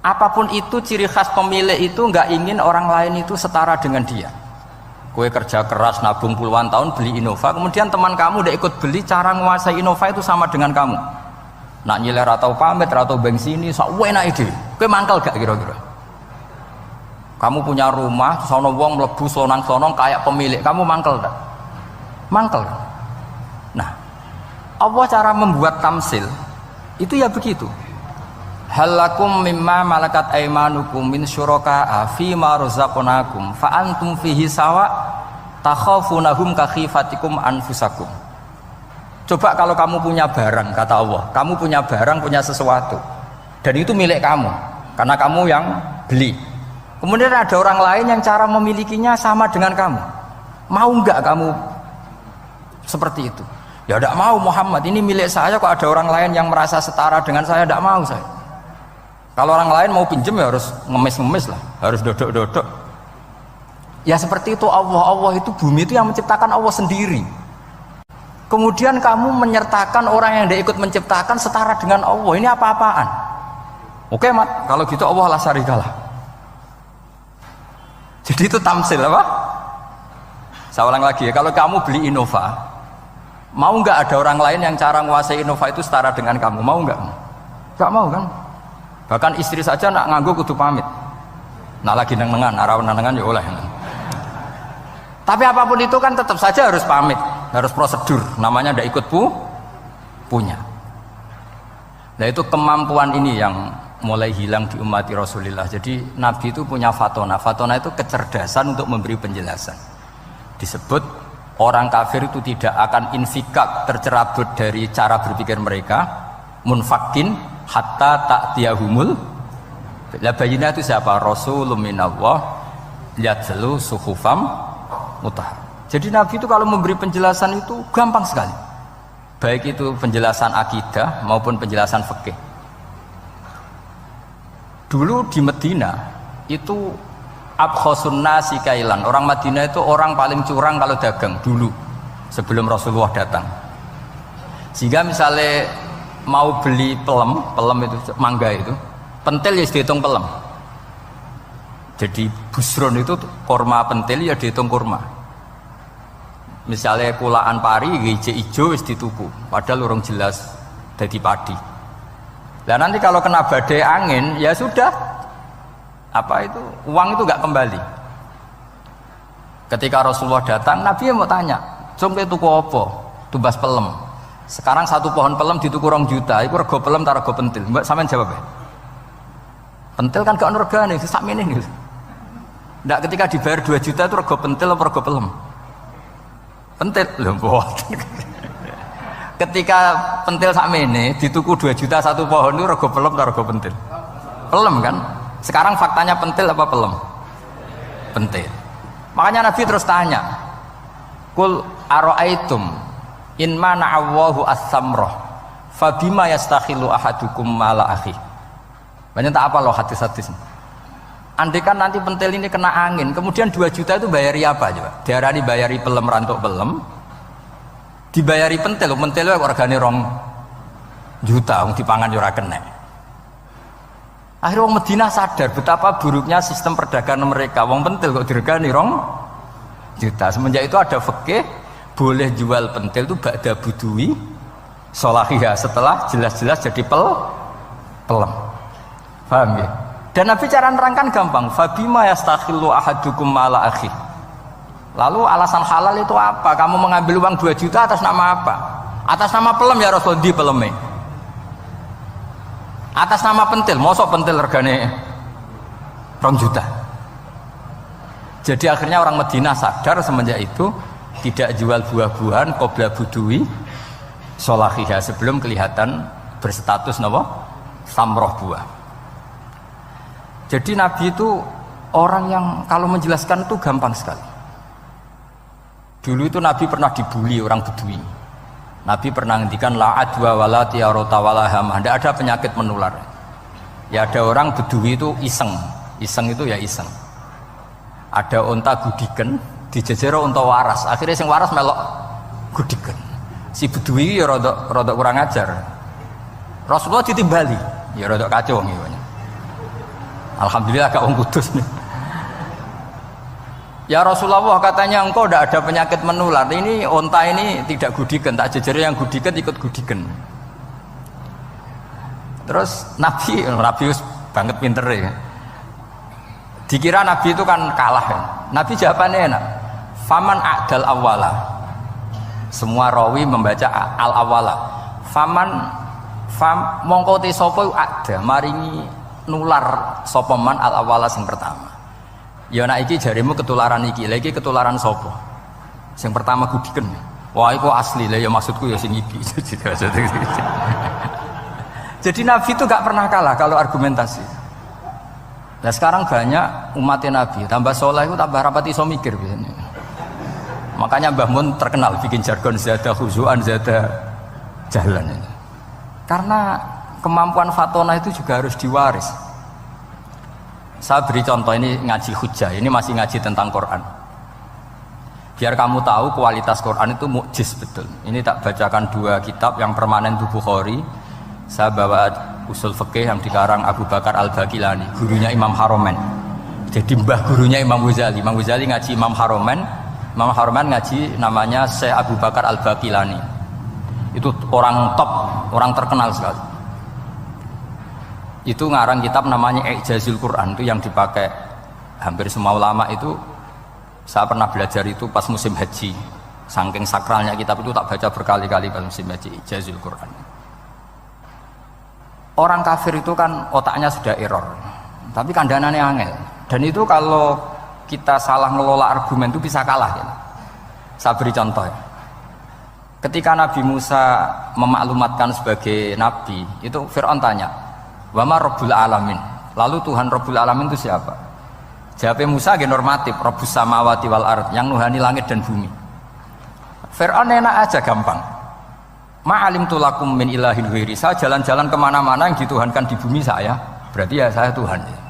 Apapun itu ciri khas pemilik itu nggak ingin orang lain itu setara dengan dia. Kue kerja keras nabung puluhan tahun beli Innova, kemudian teman kamu udah ikut beli, cara menguasai Innova itu sama dengan kamu. Nak nyiler atau pamit atau bensini, sok enak ide. Kue mangkel gak kira-kira? Kamu punya rumah, sono wong mlebu slonang-slonong kayak pemilik, kamu mangkel tak? Mangkel. Nah, Allah cara membuat tamsil itu ya begitu. Halakum mimma malakat aimanukum min syuraka'a fi ma razaqnakum fa antum fihi sawa takhafunahum ka khifatikum anfusakum. Coba kalau kamu punya barang, kata Allah, kamu punya barang, punya sesuatu dan itu milik kamu karena kamu yang beli. Kemudian ada orang lain yang cara memilikinya sama dengan kamu. Mau enggak kamu seperti itu? Ya tidak mau Muhammad, ini milik saya kok ada orang lain yang merasa setara dengan saya, tidak mau saya. Kalau orang lain mau pinjem ya harus ngemis-ngemis lah, harus dodok-dodok. Ya seperti itu Allah itu bumi itu yang menciptakan Allah sendiri. Kemudian kamu menyertakan orang yang tidak ikut menciptakan setara dengan Allah. Ini apa-apaan? Oke mat, kalau gitu Allah la syarikalah. Jadi itu tamsil apa? Saya ulang lagi ya, kalau kamu beli Innova, mau nggak ada orang lain yang cara menguasai Innova itu setara dengan kamu? Mau nggak? Nggak mau kan? Bahkan istri saja nak nganggo kudu pamit. Nak lagi neng-nengan, arah neng-nengan ya oleh. Tapi apapun itu kan tetap saja harus pamit, harus prosedur. Namanya ndak ikut punya. Nah itu kemampuan ini yang mulai hilang di umat Rasulullah. Jadi Nabi itu punya fatona. Fatona itu kecerdasan untuk memberi penjelasan. Disebut orang kafir itu tidak akan infikak, tercerabut dari cara berpikir mereka, munfakin hatta ta'tiyahumul. La bayina itu siapa? Rasulun minallah yatlu suhufam mutahhar. Jadi Nabi itu kalau memberi penjelasan itu gampang sekali. Baik itu penjelasan akidah maupun penjelasan fikih. Dulu di Medina itu abkhosun nasi kailan. Orang Madinah itu orang paling curang kalau dagang dulu sebelum Rasulullah datang. Sehingga misalnya mau beli pelem itu mangga itu, pentil ya dihitung pelem. Jadi busron itu kurma pentil ya dihitung kurma. Misalnya kulaan pari hijau ijo wis dituku, padahal urung jelas jadi padi. Dan nanti kalau kena badai angin ya sudah, apa itu uang itu nggak kembali. Ketika Rasulullah datang, Nabi mau tanya, "Cung tuku apa?" Tubas pelem. Sekarang satu pohon pelem dituku 2 juta, itu rego pelem tak rego pentil. Mbak sampean jawab ya? Pentil kan gak ono regane, sakmene niku. Ndak ketika dibayar 2 juta itu rego pentil apa rego pelem? Pentil lho mboten. Ketika pentil sakmene dituku 2 juta satu pohon itu rego pelem tak rego pentil? Pelem kan? Sekarang faktanya pentil apa pelem? Pentil. Makanya Nabi terus tanya, "Qul ara'aitum in mana'allahu as-samrah fabima yastakhilu ahadukum mala akhi." Banyak tak apa loh hadis-hadis. Andai kan nanti pentil ini kena angin, kemudian 2 juta itu bayari apa coba? Diarani bayari pelem rantuk pelem, dibayari pentil itu regane 2 juta, wong dipangan yo ora kena. Akhirnya wong Madinah sadar betapa buruknya sistem perdagangan mereka. Wong pentil kok diregani 2 juta. Semenjak itu ada fikih boleh jual pentil itu ba'da budui sholahiyah, setelah jelas-jelas jadi pelem. Paham ya? Dan Nabi cara nerangkan gampang, fabima yastakhillu ahadukum mala akhi. Lalu alasan halal itu apa? Kamu mengambil uang 2 juta atas nama apa? Atas nama pelem ya Rasul, di peleme. Atas nama pentil, mosok pentil regane 2 juta. Jadi akhirnya orang Madinah sadar semenjak itu tidak jual buah-buahan qobla budui sholahiyah, sebelum kelihatan berstatus napa? Samroh buah. Jadi Nabi itu orang yang kalau menjelaskan itu gampang sekali. Dulu itu Nabi pernah dibully orang Bedui. Nabi pernah ngendikan la adwa wala tiarota wala hamah, tidak ada penyakit menular. Ya ada orang Bedui itu iseng itu ya iseng. Ada unta gudiken dijejero unta waras, akhirnya sing waras melok gudiken. Si Bedui ya rodok kurang ajar. Rasulullah ditimbali, ya rodok kacau ngene. Alhamdulillah gak wong kudus nih. Ya Rasulullah, katanya engkau tidak ada penyakit menular. Ini onta ini tidak gudiken, tak jejer yang gudiken ikut gudiken. Terus Nabi banget pinter ya. Dikira Nabi itu kan kalah kan. Nabi jawabannya enak. Faman a'dal awwala. Semua rawi membaca al awwala. Mongko te sapa ada maringi nular sapa man al awwala sing pertama. Ya nek iki jarimu ketularan iki, lha iki ketularan sapa? Sing pertama gudiken. Wah iku asli, lah ya maksudku ya sing iki. Jadi Nabi itu gak pernah kalah kalau argumentasi. Nah sekarang banyak umatnya Nabi, tambah soleh itu tambah rapati iso mikir biasanya. Makanya Mbah Mun terkenal bikin jargon zada khuzuan zada jalan. Karena kemampuan fatona itu juga harus diwaris. Saya beri contoh, ini ngaji hujjah, ini masih ngaji tentang Quran. Biar kamu tahu kualitas Quran itu mukjiz betul. Ini tak bacakan dua kitab yang permanen itu Bukhari. Saya bawa usul fikih yang dikarang Abu Bakar Al-Baqilani, gurunya Imam Haromen. Jadi mbah gurunya Imam Ghazali. Imam Ghazali ngaji Imam Haromen, Imam Haromen ngaji namanya Syekh Abu Bakar Al-Baqilani. Itu orang top, orang terkenal sekali. Itu ngarang kitab namanya I'jazul Quran, itu yang dipakai hampir semua ulama itu. Saya pernah belajar itu pas musim haji. Saking sakralnya kitab itu tak baca berkali-kali pas musim haji, I'jazul Quran. Orang kafir itu kan otaknya sudah error, tapi kandanannya angel. Dan itu kalau kita salah ngelola argumen itu bisa kalah ya. Saya beri contoh ya. Ketika Nabi Musa memaklumatkan sebagai nabi, itu Fir'aun tanya, "Wa ma Rabbul Alamin?" Lalu Tuhan Rabbul Alamin itu siapa? Jawabnya Musa normatif, Rabbus samawati wal ard, yang nuhani langit dan bumi. Fir'aun enak aja, gampang. Ma'alim tulakum min ilahin ghairi. Saya jalan-jalan kemana-mana yang dituhankan di bumi saya, berarti ya saya Tuhan.